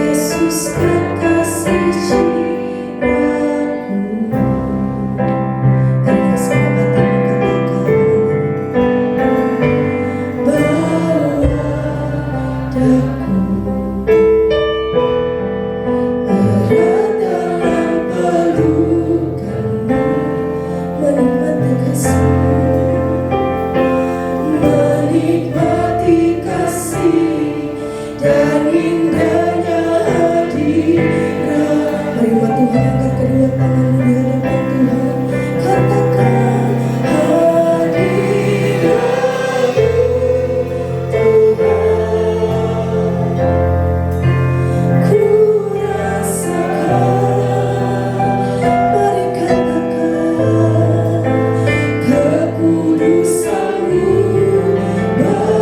Yesus kekasih. nikmati kasih dan indahnya hadirat. Mari umat Tuhan angkat kedua tanganmu di hadapan Tuhan. Katakan hadiratmu Tuhan, ku rasakan. Mari katakan kekudusan-Mu Bapa.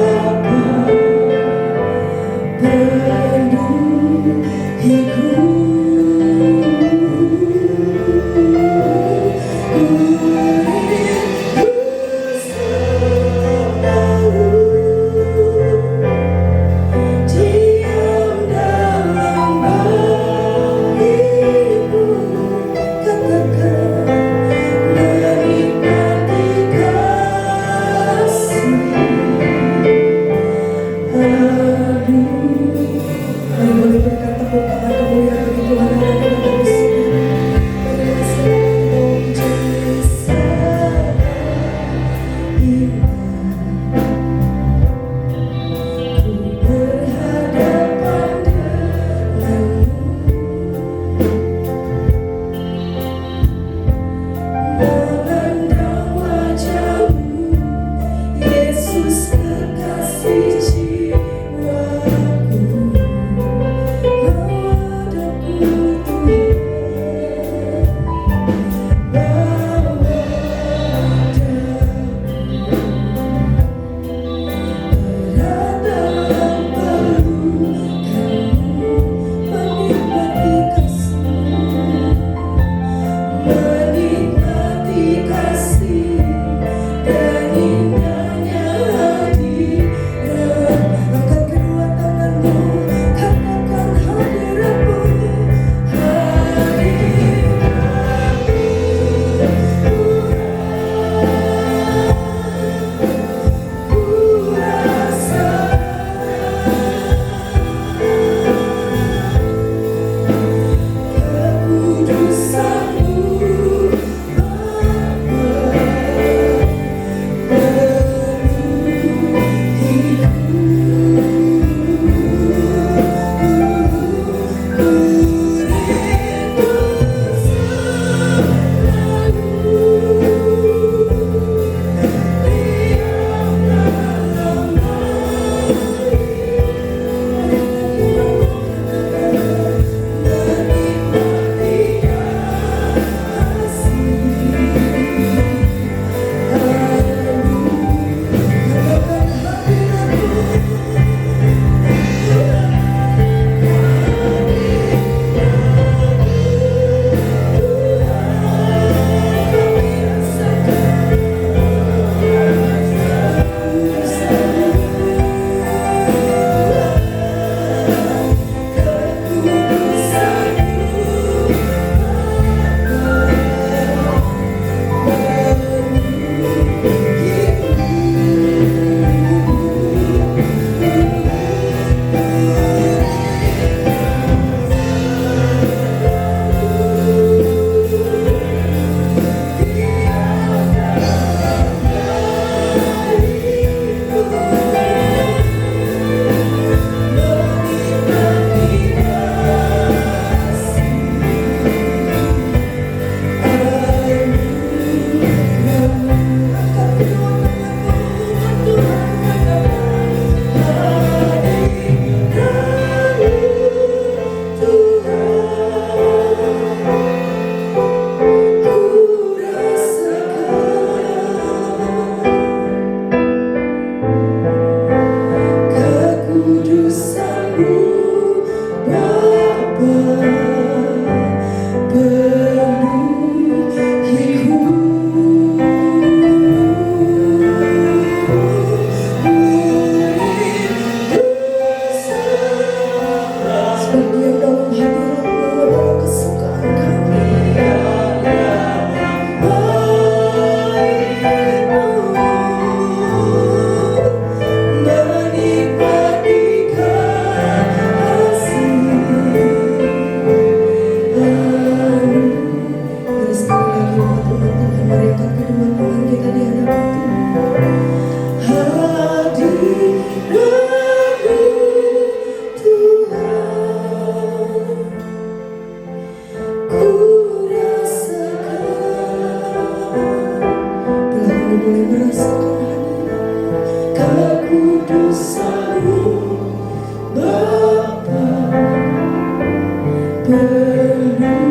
dosamu Bapa penuhiku.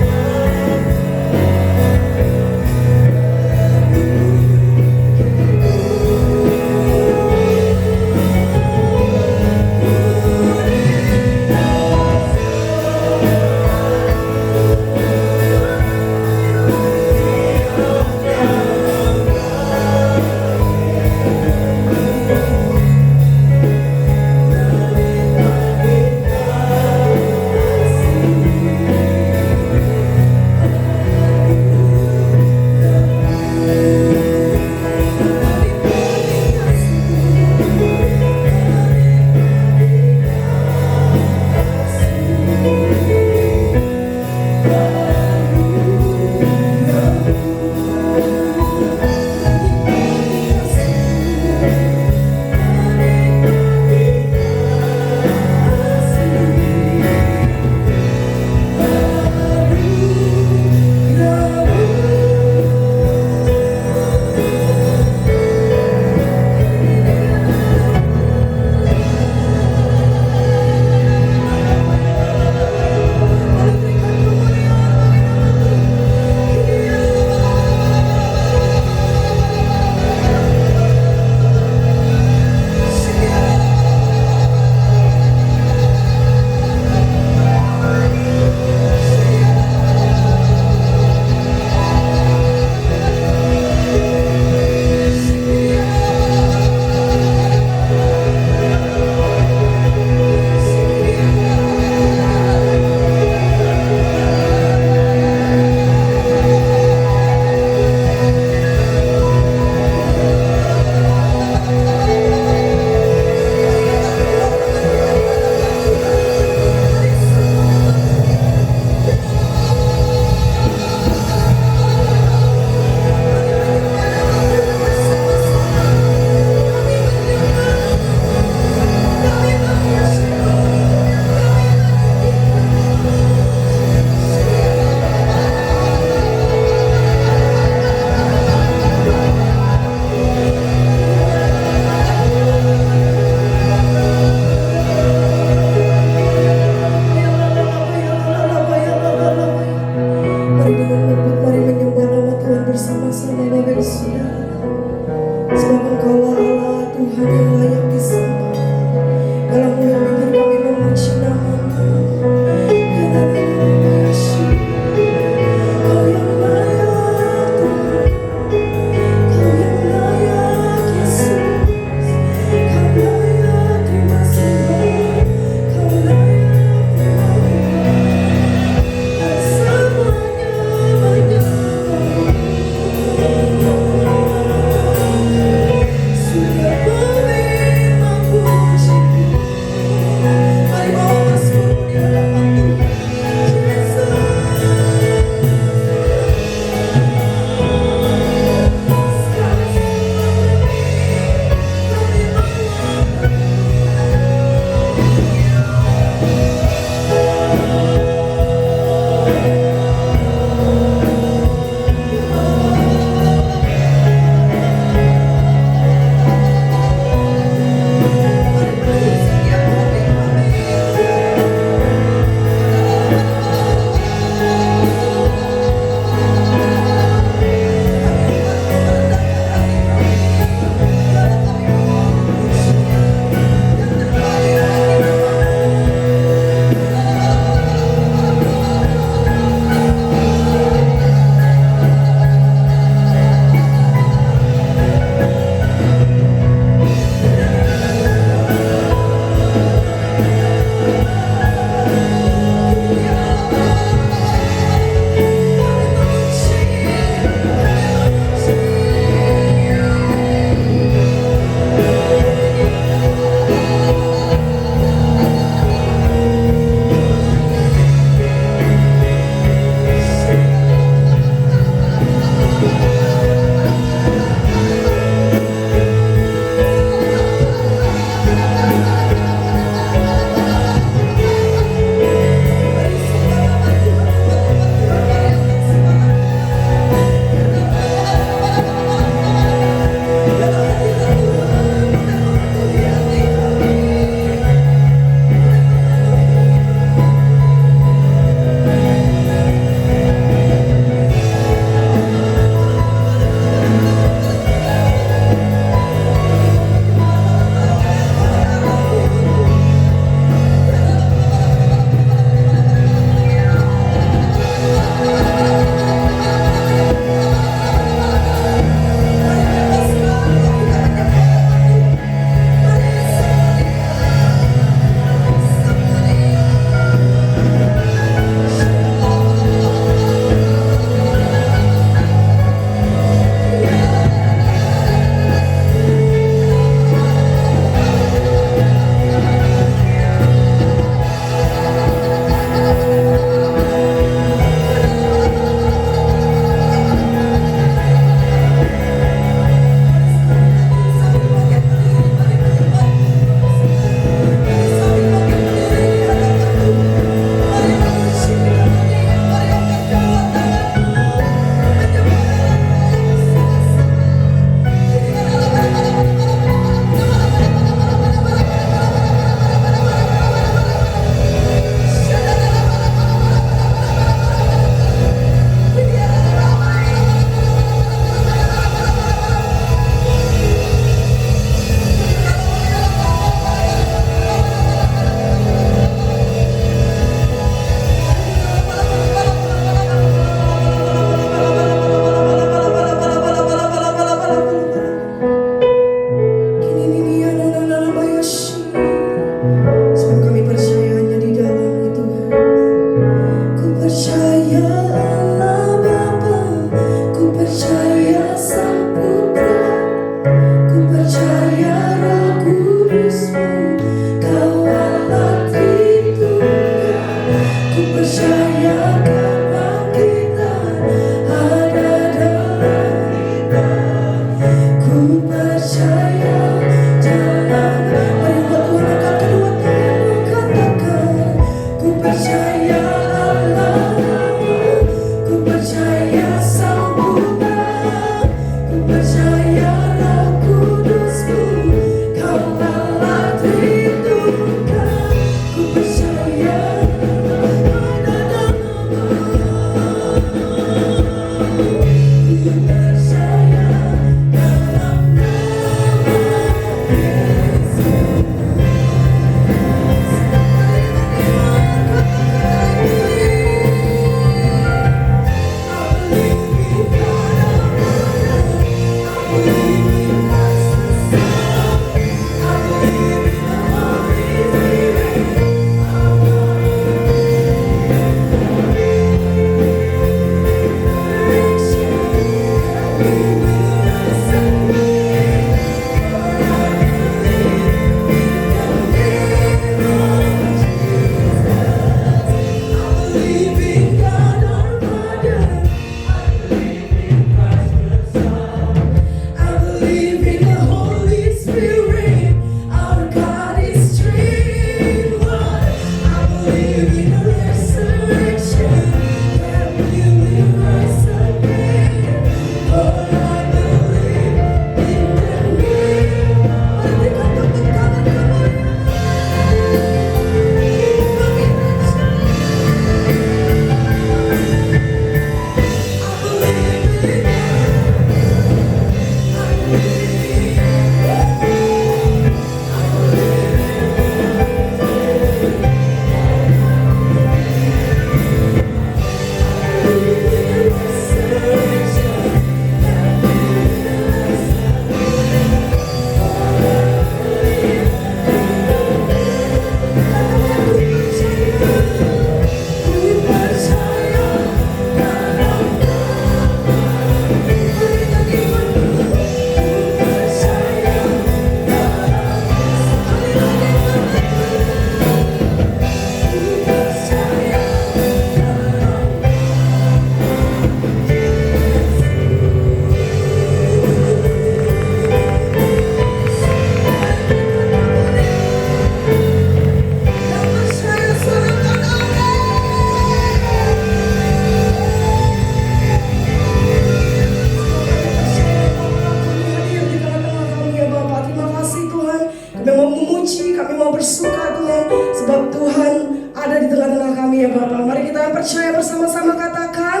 percaya bersama-sama katakan.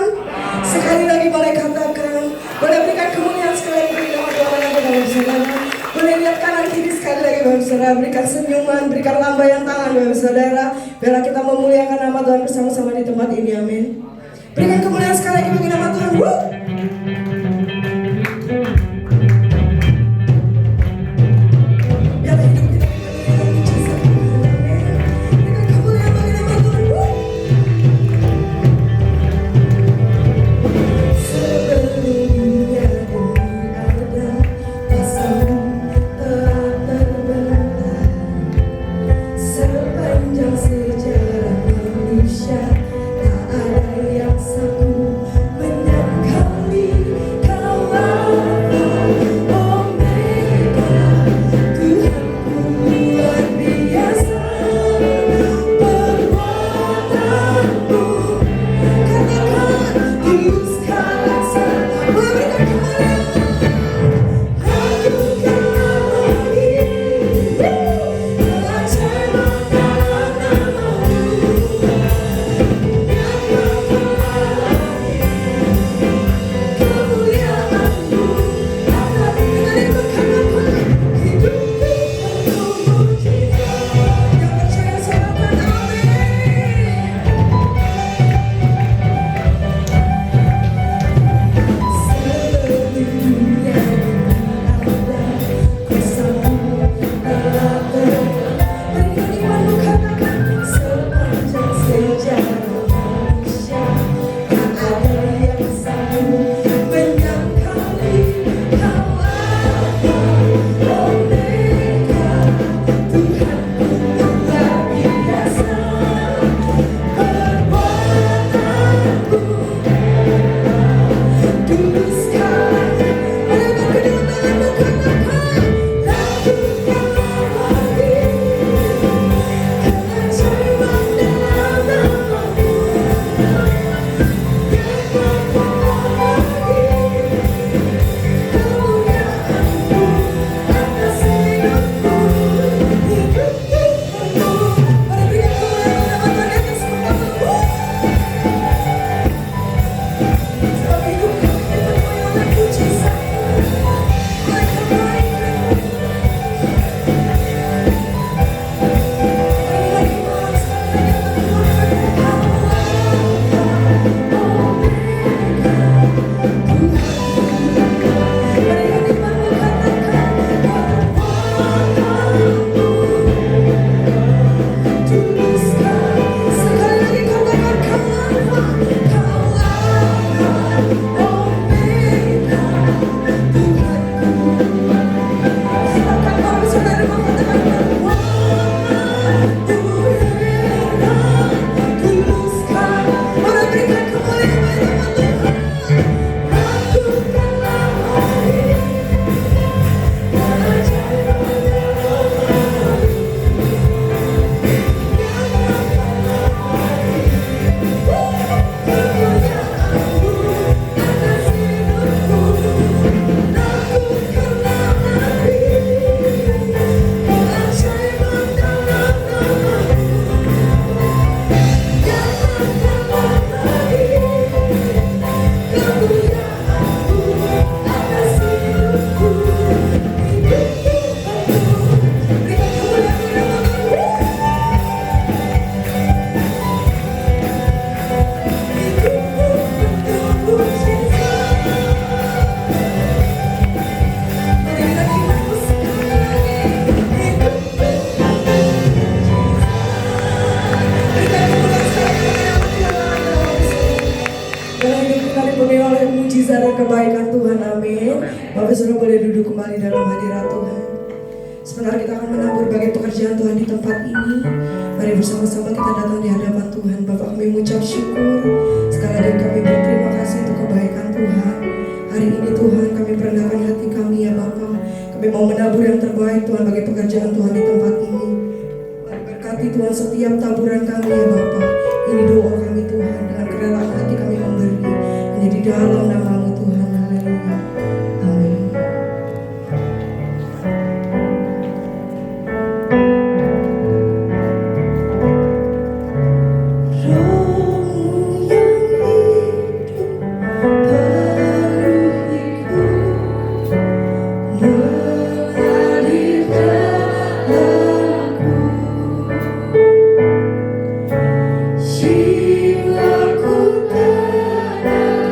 Sekali lagi boleh katakan. Boleh berikan kemuliaan sekali lagi bagi nama Tuhan yang Bapak Saudara. Boleh lihat kanan kiri sekali lagi Bapak Saudara. Berikan senyuman, berikan lambaian tangan Bapak Saudara. Biarlah kita memuliakan nama Tuhan bersama-sama di tempat ini, amin. Berikan kemuliaan sekali lagi bagi nama Tuhan. Biarlah hidup kita dipenuhi mujizat Tuhan, amin. Berikan kemuliaan bagi nama Tuhan. Sebelum dunia ada, pasang telah terbentang. Sepanjang sejarah manusia, tak ada yang sanggup menyangkali Kebaikan Tuhan, amin. Bapak Saudara boleh duduk kembali dalam hadirat Tuhan. Sebentar kita akan menabur bagi pekerjaan Tuhan di tempat ini. Mari bersama-sama kita datang di hadapan Tuhan. Bapak, kami mengucap syukur. Sekali lagi kami berterima kasih untuk kebaikan Tuhan. Hari ini Tuhan kami merendahkan hati kami ya Bapak. Kami mau menabur yang terbaik Tuhan bagi pekerjaan Tuhan di tempat ini. Mari berkati Tuhan setiap taburan kami ya Bapak. Ini doa kami Tuhan, dengan kerelaan hati kami memberi. Hanya di dalam nama-Mu Tuhan. Haleluya. Amin. Roh-Mu yang hidup penuhiku, mengalir dalamku. Jiwaku tenang.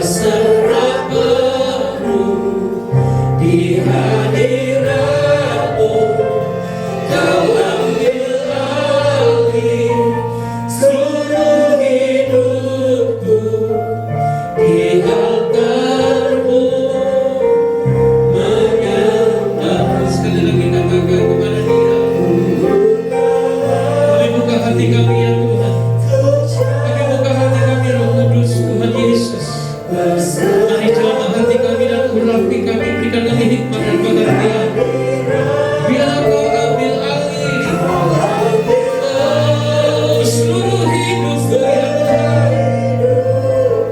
berserah penuh di hadirat-Mu. Kau ambil alih seluruh hidupku di altar-Mu, menyembah. Sekali lagi katakan kepada Dia, kami buka hati kami ya Tuhan, kami buka hati kami Roh Kudus, Tuhan Yesus. Mari jamah hati kami dan urapi kami, berikan kami hikmat dan pengertian. Biar Kau ambil alih seluruh hidup kami.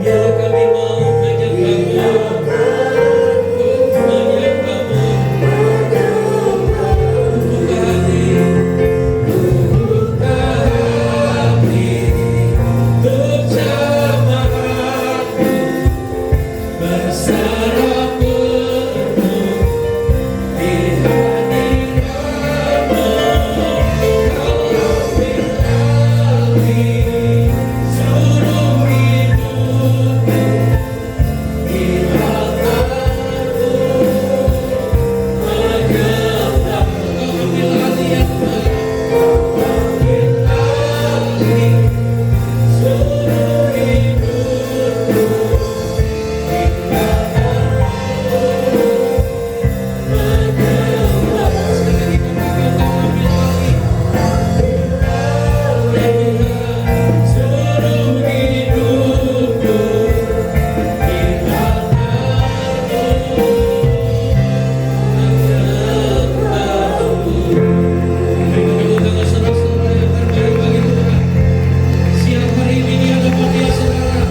Biar kami mau menyembah-Mu, menyembah-Mu. Buka hati, buka hati untuk jamah aku berserah penuh di hadirat-Mu. Kau ambil alih seluruh hidupku di altar-Mu, menyembah. Kau ambil alih ya Tuhan, ambil alih seluruh hidupku di altar-Mu, menyembah. Sekali lagi katakan, Kau ambil alih seluruh hidupku di altar-Mu, menyembah-Mu. Berikan tepuk tangan saudara-saudara yang terbaik bagi Tuhan. Siang hari ini di hadapan Dia saudara,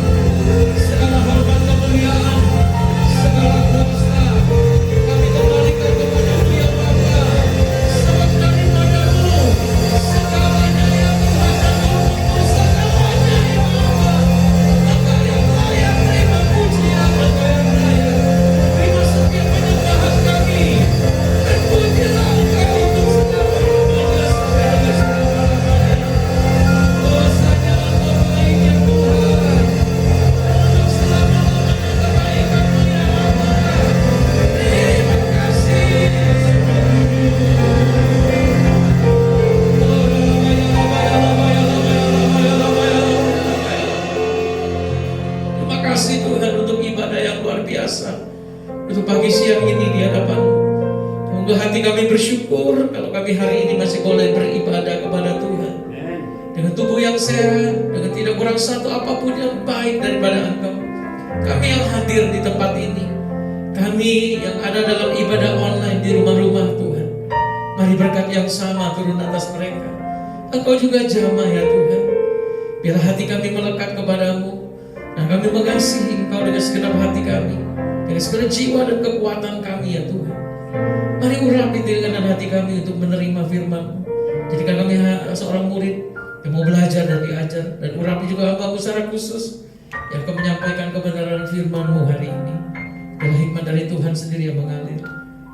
segala hormat kemuliaan, segala kuasa kami kembalikan kepada-Mu ya Bapa. Sebab daripada-Mu segalanya ya Tuhan, dan untuk-Mu segalanya ya Bapa. Maka yang layak terima pujian dan yang layak terima setiap penyembahan kami, dan pujilah Engkau untuk selama-lamanya sampai dengan selama-lamanya. Oh, sangatlah Kau baik ya Tuhan, untuk selama-lamanya kebaikan-Mu ya Bapa. Terima kasih. Terima kasih Tuhan untuk ibadah yang luar biasa, untuk pagi siang ini di hadapan-Mu. Semoga hati kami bersyukur kalau kami hari ini masih boleh beribadah kepada Tuhan dengan tubuh yang sehat, dengan tidak kurang satu apapun yang baik daripada Engkau. Kami yang hadir di tempat ini, kami yang ada dalam ibadah online di rumah-rumah Tuhan, mari berkat yang sama turun atas mereka. Engkau juga jamah ya Tuhan. Biar hati kami melekat kepadamu, dan kami mengasihi Engkau dengan segenap hati kami, dengan segenap jiwa dan kekuatan kami ya Tuhan. Mari urapi telinga dan hati kami untuk menerima firman-Mu. Jadikan kami seorang murid yang mau belajar dan diajar, dan urapi juga hamba-Mu secara khusus yang akan menyampaikan kebenaran firman-Mu hari ini. Dalam hikmat dari Tuhan sendiri yang mengalir.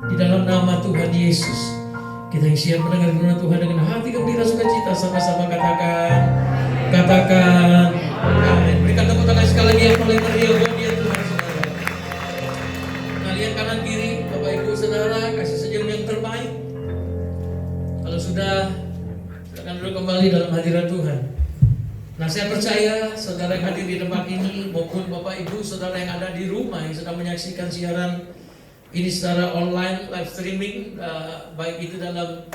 Di dalam nama Tuhan Yesus, kita yang siap mendengar firman Tuhan dengan hati gembira sukacita, sama-sama katakan amin. Berikan tepuk tangan sekali lagi yang paling meriah buat Dia Tuhan saudara. Kalian kanan kiri, Bapak Ibu Saudara, kasih senyum yang terbaik. Kalau sudah, silakan duduk kembali dalam hadirat Tuhan. Nah, saya percaya saudara yang hadir di tempat ini maupun Bapak Ibu Saudara yang ada di rumah yang sedang menyaksikan siaran ini secara online live streaming, baik itu dalam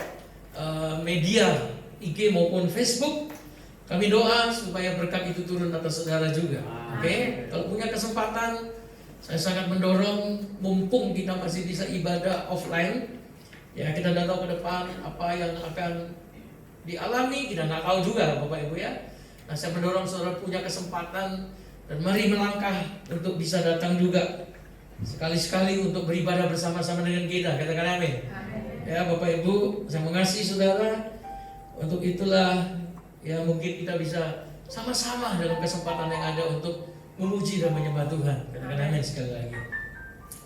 media IG maupun Facebook, kami doa supaya berkat itu turun atas saudara juga. Oke, kalau punya kesempatan, saya sangat mendorong, mumpung kita masih bisa ibadah offline, ya kita tidak tahu ke depan apa yang akan dialami, kita nggak tahu juga Bapak Ibu ya. Nah, saya mendorong saudara punya kesempatan dan mari melangkah untuk bisa datang juga sekali-sekali untuk beribadah bersama-sama dengan kita. Katakan amin. Ya Bapak Ibu, saya mengasihi saudara. Untuk itulah ya mungkin kita bisa sama-sama dalam kesempatan yang ada untuk memuji dan menyembah Tuhan. Katakan amin sekali lagi.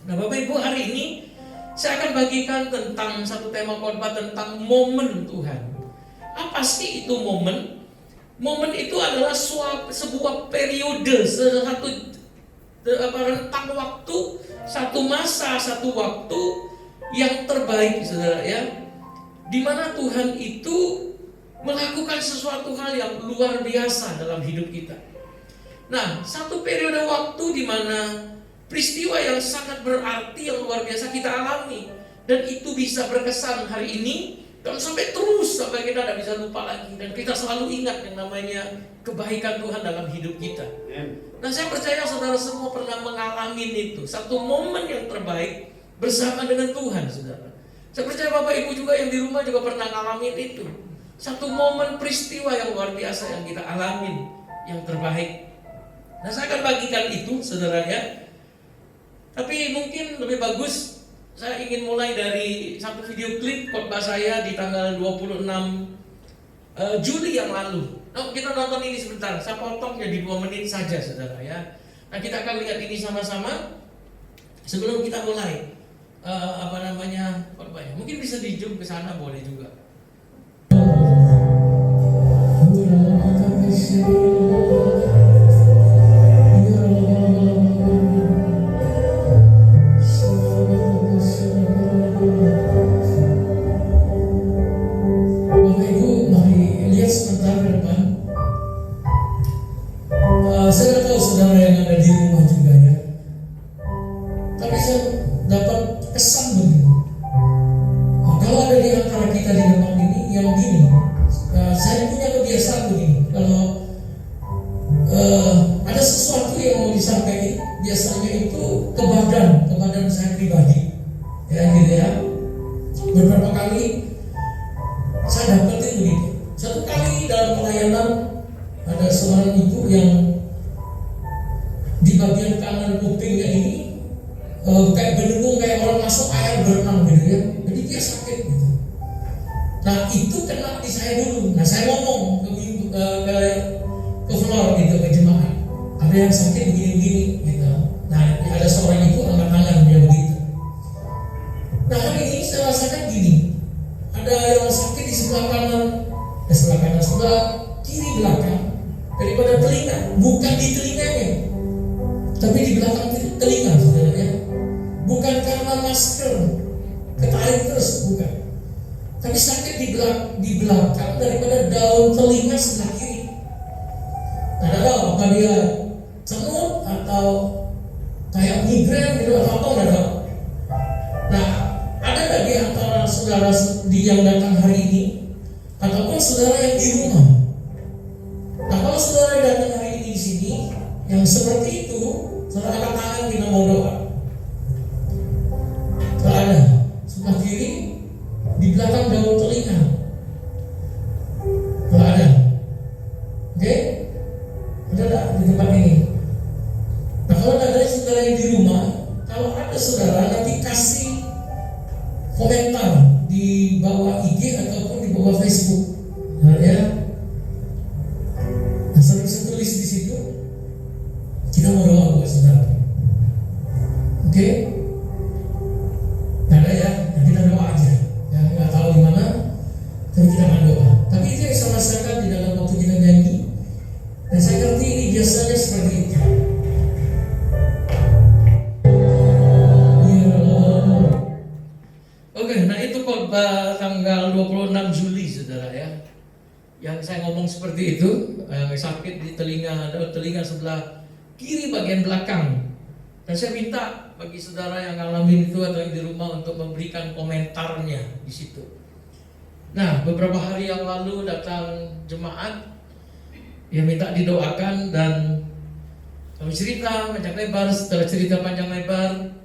Nah Bapak Ibu, hari ini saya akan bagikan tentang satu tema khotbah tentang momen Tuhan. Apa sih itu momen? Momen itu adalah sebuah periode, satu rentang waktu, satu masa, satu waktu yang terbaik, saudara ya, di mana Tuhan itu melakukan sesuatu hal yang luar biasa dalam hidup kita. Nah, satu periode waktu di mana peristiwa yang sangat berarti, yang luar biasa kita alami, dan itu bisa berkesan hari ini dan sampai terus, sampai kita tidak bisa lupa lagi, dan kita selalu ingat yang namanya kebaikan Tuhan dalam hidup kita. Nah, saya percaya saudara semua pernah mengalami itu, satu momen yang terbaik bersama dengan Tuhan, saudara. Saya percaya Bapak Ibu juga yang di rumah juga pernah ngalamin itu, satu momen peristiwa yang luar biasa yang kita alamin, yang terbaik. Nah, saya akan bagikan itu, saudara ya. Tapi mungkin lebih bagus saya ingin mulai dari satu video klip khotbah saya di tanggal 26 Juli yang lalu. Nah, kita nonton ini sebentar, saya potong jadi 2 menit saja, saudara ya. Nah, kita akan lihat ini sama-sama sebelum kita mulai khotbahnya. Mungkin bisa di zoom ke sana, boleh juga. Saya tahu saudara yang ada di rumah juga ya, tapi saya dapat kesan begini. Kalau ada di antara kita di tempat ini yang gini, saya punya kebiasaan begini. Kalau ada sesuatu yang mau disampaikan, biasanya itu ke badan saya pribadi, ya gitu ya. Beberapa kali saya dapetin begitu. Satu kali dalam pelayanan ada seorang ibu yang di bagian kanan kupingnya ini kayak berdengung, kayak orang masuk air berenang gitu ya. Jadi dia sakit gitu. Nah, itu kena di saya dulu. Nah, saya ngomong ke floor gitu, ke jemaat, ada yang sakit begini-begini gitu. Nah, ada seorang ibu angkat tangan dia begitu. Nah, hari ini saya rasakan gini, ada yang sakit di sebelah kanan, sebelah kiri belakang daripada telinga, bukan di telinganya, tapi di belakang telinga, saudara ya. Bukan karena masker ketarik terus, bukan, tapi sakit di belakang daripada daun telinga sebelah kiri. Nah, ada apa dia semut atau kayak migrain gitu atau apa, nggak tahu. Nah, ada nggak di antara saudara yang datang hari ini ataupun saudara yang di rumah? Nah, kalau saudara datang hari ini di sini yang seperti itu, saudara angkat tangan, kita mau doa. Kalau ada sebelah kiri di belakang daun telinga, kalau ada, oke? Ada tak di tempat ini? Nah, kalau ada saudara yang di rumah, kalau ada saudara nanti kasih komentar di bawah IG ataupun di bawah Facebook, nah, ya. Nah, saya bisa tulis di situ. Kita mau doa buat saudara, oke? Nah, ada ya. Nah, kita doa aja. Yang nggak tahu di mana, tapi kita akan doa. Tapi itu yang saya rasakan di dalam waktu kita nyanyi. Dan saya ngerti ini biasanya seperti itu. Oke, nah itu khotbah tanggal 26 Juli, saudara ya. Yang saya ngomong seperti itu, yang sakit di telinga sebelah kiri bagian belakang. Dan saya minta bagi saudara yang ngalamin itu atau yang di rumah untuk memberikan komentarnya di situ. Nah, beberapa hari yang lalu datang jemaat yang minta didoakan, dan kami cerita panjang lebar. Setelah cerita panjang lebar,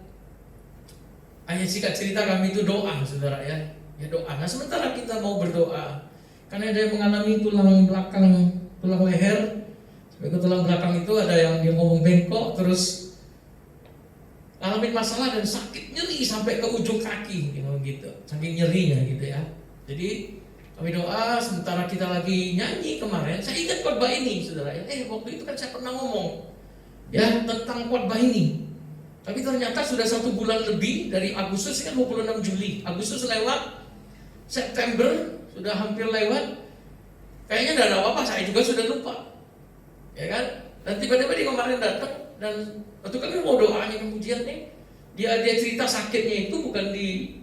hanya singkat cerita, kami itu doa, saudara ya. Ya doa. Nah, sementara kita mau berdoa, karena ada yang mengalami tulang belakang, tulang leher sampai ke tulang belakang itu ada yang dia ngomong bengkok, terus ngalamin masalah dan sakit nyeri sampai ke ujung kaki gitu, saking nyerinya gitu ya. Jadi kami doa, sementara kita lagi nyanyi kemarin, saya ingat khotbah ini, saudara ya. Waktu itu kan saya pernah ngomong ya tentang khotbah ini. Tapi ternyata sudah 1 bulan lebih, dari Agustus kan 26 Juli, Agustus lewat, September sudah hampir lewat, kayaknya tidak ada apa-apa, saya juga sudah lupa, ya kan? Dan tiba-tiba dia kemarin datang, dan waktu kami mau doanya kemudian nih, dia cerita sakitnya itu bukan di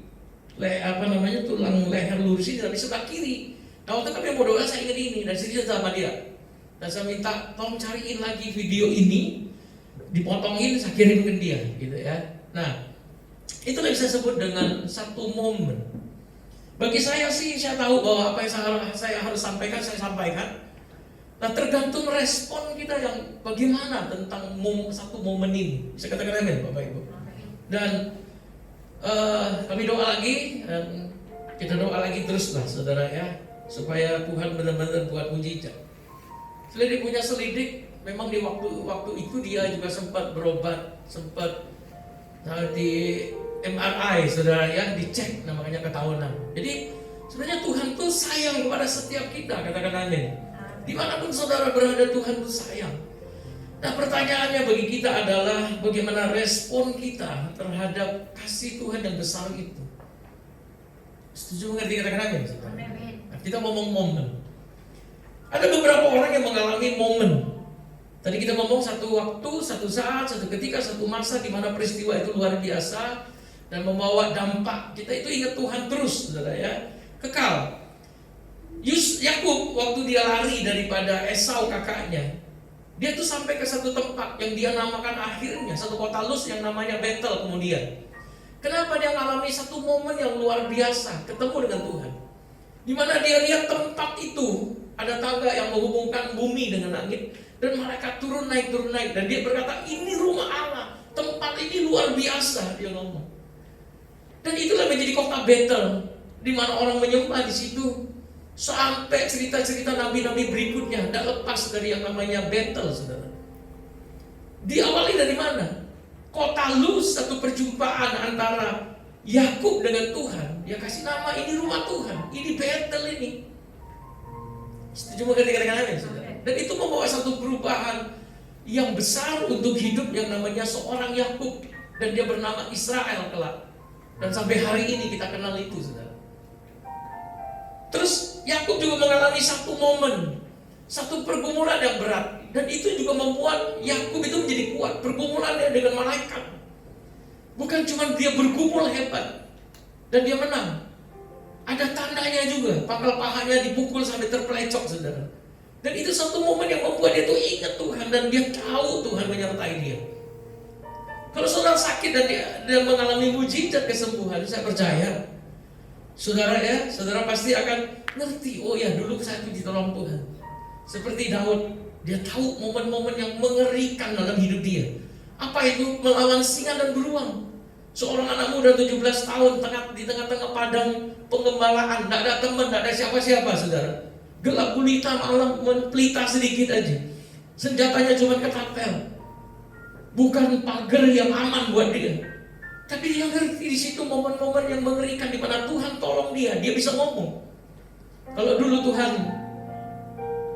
tulang leher lurus ini, tapi sebelah kiri. Nah waktu kami mau doa saya ingat ini, dan saya cerita sama dia, dan saya minta tolong cariin lagi video ini, dipotongin saya kirim ke dia, gitu ya. Nah itulah bisa sebut dengan satu momen. Bagi saya sih, saya tahu bahwa apa yang saya harus sampaikan, saya sampaikan. Nah tergantung respon kita yang bagaimana tentang satu momen ini. Bisa katakan amin Bapak Ibu. Dan kami doa lagi, dan kita doa lagi teruslah saudara ya, supaya Tuhan benar-benar buat mujizat. Selidik punya selidik, memang di waktu itu dia juga sempat berobat, sempat di MRI saudara ya, dicek namanya ketahuan. Jadi sebenarnya Tuhan tuh sayang kepada setiap kita, katakan amin. Dimanapun saudara berada, Tuhan tuh sayang. Nah pertanyaannya bagi kita adalah bagaimana respon kita terhadap kasih Tuhan yang besar itu. Setuju mengerti katakan amin? Nah, kita ngomong momen. Ada beberapa orang yang mengalami momen. Tadi kita ngomong satu waktu, satu saat, satu ketika, satu masa di mana peristiwa itu luar biasa dan membawa dampak. Kita itu ingat Tuhan terus, saudara ya, kekal. Yakub waktu dia lari daripada Esau kakaknya, dia tuh sampai ke satu tempat yang dia namakan akhirnya satu kota Luz yang namanya Betel kemudian. Kenapa dia mengalami satu momen yang luar biasa, ketemu dengan Tuhan, di mana dia lihat tempat itu ada tangga yang menghubungkan bumi dengan langit, dan malaikat turun naik, dan dia berkata, ini rumah Allah, tempat ini luar biasa, dia ngomong. Dan itulah menjadi kota Betel, di mana orang menyembah di situ. Sampai cerita-cerita nabi-nabi berikutnya tidak lepas dari yang namanya Betel, saudara. Diawali dari mana? Kota Luz, satu perjumpaan antara Yakub dengan Tuhan. Dia kasih nama, ini rumah Tuhan, ini Betel ini. Setuju mengerti kata-kata, saudara? Dan itu membawa satu perubahan yang besar untuk hidup yang namanya seorang Yakub, dan dia bernama Israel kelak. Dan sampai hari ini kita kenal itu, saudara. Terus Yakub juga mengalami satu momen, satu pergumulan yang berat, dan itu juga membuat Yakub itu menjadi kuat. Pergumulannya dengan malaikat, bukan cuma dia bergumul hebat dan dia menang, ada tandanya juga, pangkal pahanya dipukul sampai terpelecok, saudara. Dan itu satu momen yang membuat dia tuh ingat Tuhan, dan dia tahu Tuhan menyertai dia. Kalau saudara sakit dan dia mengalami mujizat kesembuhan, saya percaya saudara ya, saudara pasti akan ngerti, oh ya dulu saya itu ditolong Tuhan. Seperti Daud, dia tahu momen-momen yang mengerikan dalam hidup dia. Apa itu? Melawan singa dan beruang. Seorang anak muda 17 tahun di tengah-tengah padang pengembalaan, tidak ada teman, tidak ada siapa-siapa, saudara. Gelap gulita malam, pelita sedikit aja. Senjatanya cuma ketapel, bukan pagar yang aman buat dia. Tapi dia ngerti di situ momen-momen yang mengerikan di mana Tuhan tolong dia bisa ngomong. Kalau dulu Tuhan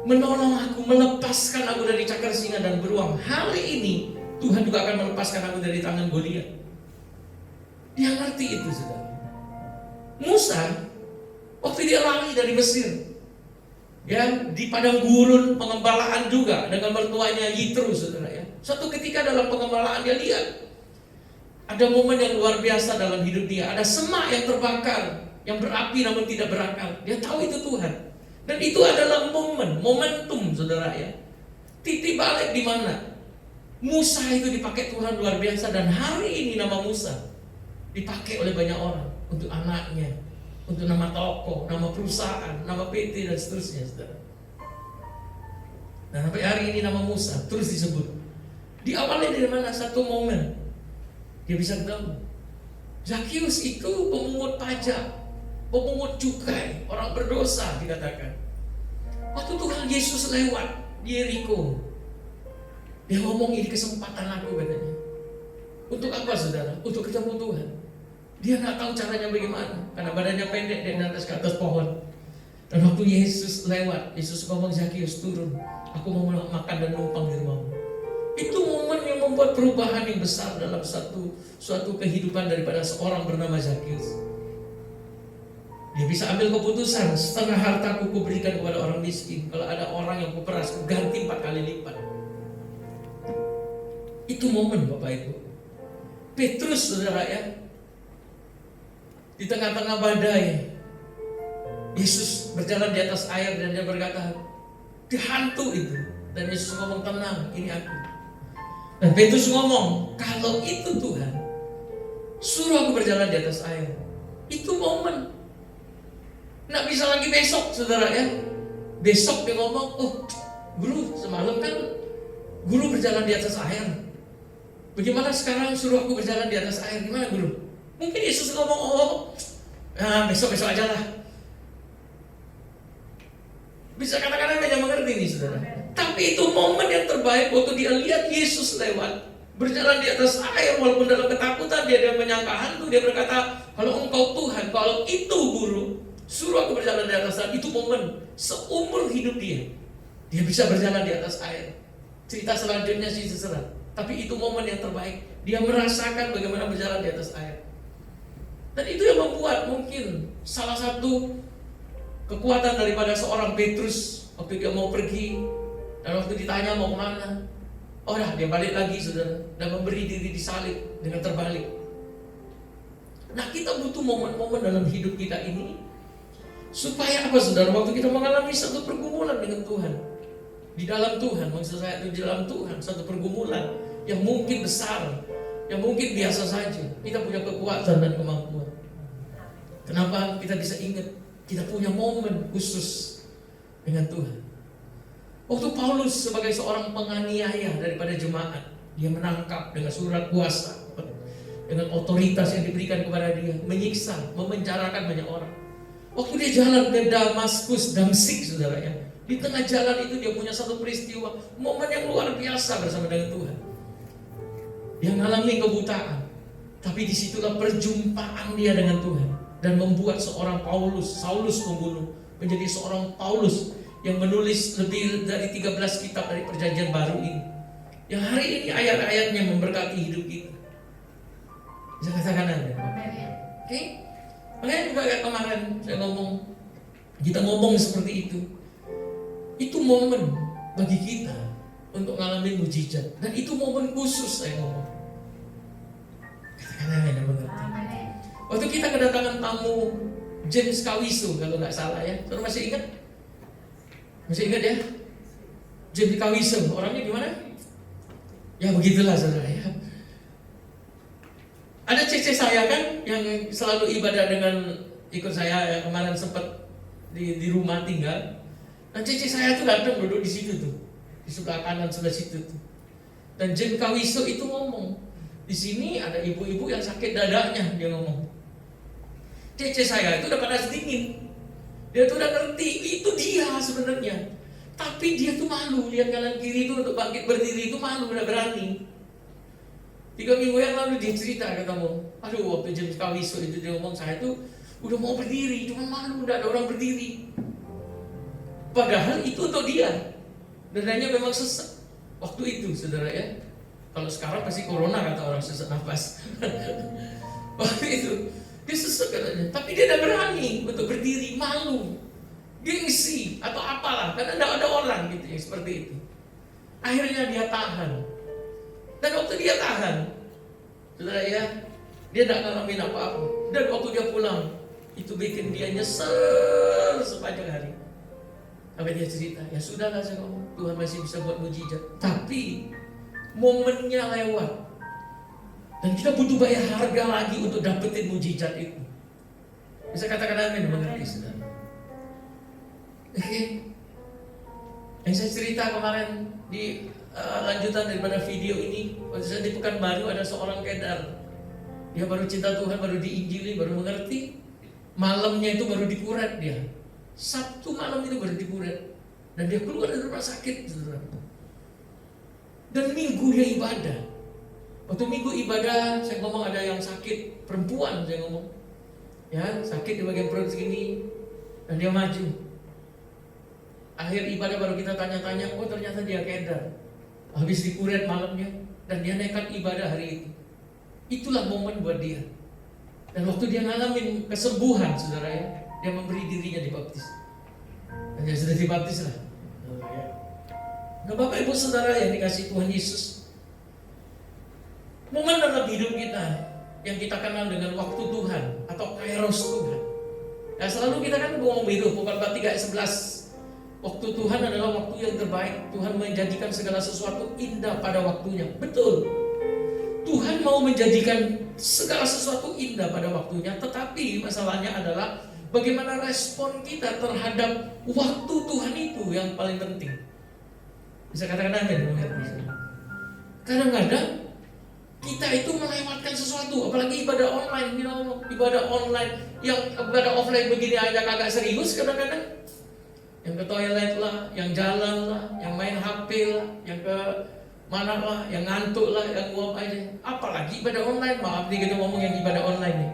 menolong aku, melepaskan aku dari cakar singa dan beruang, hari ini Tuhan juga akan melepaskan aku dari tangan Goliat. Dia ngerti itu, saudara. Musa, waktu dia lari dari Mesir, ya di padang gurun pengembalaan juga dengan mertuanya Yitro, saudara ya. Suatu ketika dalam pengembalaan dia lihat ada momen yang luar biasa dalam hidup dia. Ada semak yang terbakar, yang berapi namun tidak berakar. Dia tahu itu Tuhan. Dan itu adalah momentum, saudara ya. Titik balik di mana Musa itu dipakai Tuhan luar biasa, dan hari ini nama Musa dipakai oleh banyak orang untuk anaknya, untuk nama toko, nama perusahaan, nama PT dan seterusnya, saudara. Dan sampai hari ini nama Musa terus disebut. Diawali dari mana? Satu momen. Dia bisa ketemu. Zakius itu pemungut pajak, pemungut cukai, orang berdosa dikatakan. Waktu Tuhan Yesus lewat di Yeriko, dia ngomong, ini kesempatan aku, katanya. Untuk apa, saudara? Untuk ketemu Tuhan. Dia nggak tahu caranya bagaimana, karena badannya pendek dan atas ke atas pohon. Dan waktu Yesus lewat, Yesus ngomong, Zakius turun, aku mau makan dan numpang di rumahmu. Itu momen yang membuat perubahan yang besar dalam suatu kehidupan daripada seorang bernama Zakius. Dia bisa ambil keputusan, setengah hartaku kuberikan kepada orang miskin. Kalau ada orang yang kuperas, ganti 4 kali lipat. Itu momen Bapak Ibu. Petrus saudara ya, di tengah-tengah badai, Yesus berjalan di atas air dan dia berkata, di hantu itu. Dan Yesus ngomong, tenang, ini aku. Dan Petrus ngomong, kalau itu Tuhan, suruh aku berjalan di atas air. Itu momen. Nggak bisa lagi besok saudara ya. Besok dia ngomong, oh guru semalam kan guru berjalan di atas air. Bagaimana sekarang suruh aku berjalan di atas air? Gimana guru? Mungkin Yesus ngomong, oh besok-besok aja lah. Bisa katakan hanya mengerti nih saudara. Tapi itu momen yang terbaik waktu dia lihat Yesus lewat, berjalan di atas air walaupun dalam ketakutan. Dia menyangka hantu. Dia berkata, kalau engkau Tuhan, kalau itu guru, suruh aku berjalan di atas air. Itu momen seumur hidup dia bisa berjalan di atas air. Cerita selanjutnya sih terserah, tapi itu momen yang terbaik. Dia merasakan bagaimana berjalan di atas air. Dan itu yang membuat mungkin salah satu kekuatan daripada seorang Petrus waktu dia mau pergi, dan waktu ditanya mau kemana, dia balik lagi saudara, dan memberi diri disalib dengan terbalik. Nah, kita butuh momen-momen dalam hidup kita ini supaya apa saudara? Waktu kita mengalami satu pergumulan dengan Tuhan, di dalam Tuhan, maksud saya itu di dalam Tuhan, satu pergumulan yang mungkin besar, yang mungkin biasa saja, kita punya kekuatan dan kemampuan. Kenapa kita bisa ingat? Kita punya momen khusus dengan Tuhan. Waktu Paulus sebagai seorang penganiaya daripada jemaat, dia menangkap dengan surat kuasa, dengan otoritas yang diberikan kepada dia, menyiksa, memenjarakan banyak orang. Waktu dia jalan ke Damaskus, Damsik saudaranya, di tengah jalan itu dia punya satu peristiwa, momen yang luar biasa bersama dengan Tuhan. Dia mengalami kebutaan, tapi disitulah perjumpaan dia dengan Tuhan. Dan membuat seorang Saulus pembunuh, menjadi seorang Paulus yang menulis lebih dari 13 kitab dari perjanjian baru ini, yang hari ini ayat-ayatnya memberkati hidup kita. Bisa katakan Anda? Oke? Makanya juga kayak kemarin saya kita ngomong seperti itu. Itu momen bagi kita untuk mengalami mujizat. Dan itu momen khusus saya ngomong. Katakan Anda mengerti. Waktu kita kedatangan tamu James Kawiso, kalau nggak salah ya, saudara masih ingat? Masih ingat ya? James Kawiso, orangnya gimana? Ya begitulah saudara ya. Ada cece saya kan, yang selalu ibadah dengan ikut saya, yang kemarin sempat di rumah tinggal. Dan cece saya tuh datang duduk di situ tuh, di sebelah kanan sebelah situ tuh. Dan James Kawiso itu ngomong, di sini ada ibu-ibu yang sakit dadanya, dia ngomong. Cece saya itu udah panas dingin, dia tuh udah ngerti itu dia sebenarnya, tapi dia tuh malu lihat kanan kiri itu untuk bangkit berdiri itu malu, udah berani. 3 minggu yang lalu dia cerita ketemu, waktu James Kawiso itu dia ngomong, saya tuh udah mau berdiri, cuma malu, udah ada orang berdiri. Padahal itu untuk dia, dadanya memang sesak waktu itu saudara ya. Kalau sekarang pasti corona kata orang, sesak nafas. Waktu itu dia sesak katanya, tapi dia udah berani untuk berdiri, malu, gengsi atau apalah, karena ada orang gitu yang seperti itu. Akhirnya dia tahan. Dan waktu dia tahan, saudara ya, dia tidak ngalamin apa-apa. Dan waktu dia pulang, itu bikin dia nyesel sepanjang hari. Sampai dia cerita, ya sudahlah saya ngomong, Tuhan masih bisa buat mujizat. Tapi momennya lewat. Dan kita butuh bayar harga lagi untuk dapetin mujizat itu. Bisa katakan amin, mengerti saudara? Oke. Yang saya cerita kemarin di lanjutan daripada video ini, waktu saya di Pekanbaru ada seorang kedar. Dia baru cinta Tuhan, baru diinjili, baru mengerti. Malamnya itu baru dikuret dia. Sabtu malam itu baru dikuret. Dan dia keluar dari rumah sakit, saudara. Dan minggu dia ibadah. Waktu minggu ibadah, saya ngomong ada yang sakit, perempuan saya ngomong. Ya, sakit di bagian perut segini. Dan dia maju. Akhir ibadah baru kita tanya-tanya, oh ternyata dia kedar. Habis dikuret malamnya, dan dia nekat ibadah hari itu. Itulah momen buat dia. Dan waktu dia ngalamin kesembuhan, saudara ya, dia memberi dirinya dibaptis. Dan dia sudah dibaptis lah. Nah, Bapak Ibu Saudara yang dikasih Tuhan Yesus, Momen dalam hidup kita yang kita kenal dengan waktu Tuhan atau kairos Tuhan. Nah, selalu kita kan ngomong itu, Bukan 3 ayat 11. Waktu Tuhan adalah waktu yang terbaik. Tuhan menjadikan segala sesuatu indah pada waktunya. Betul. Tuhan mau menjadikan segala sesuatu indah pada waktunya, tetapi masalahnya adalah bagaimana respon kita terhadap waktu Tuhan itu yang paling penting. Bisa katakan amin. Kadang-kadang kita itu melewatkan sesuatu, apalagi ibadah online, ibadah online yang ibadah offline begini aja kagak serius kadang-kadang. Yang ke toilet lah, yang jalan lah, yang main HP lah, yang ke mana lah, yang ngantuk lah, yang nguap aja. Apalagi ibadah online, maaf nih kita ngomong yang ibadah online nih.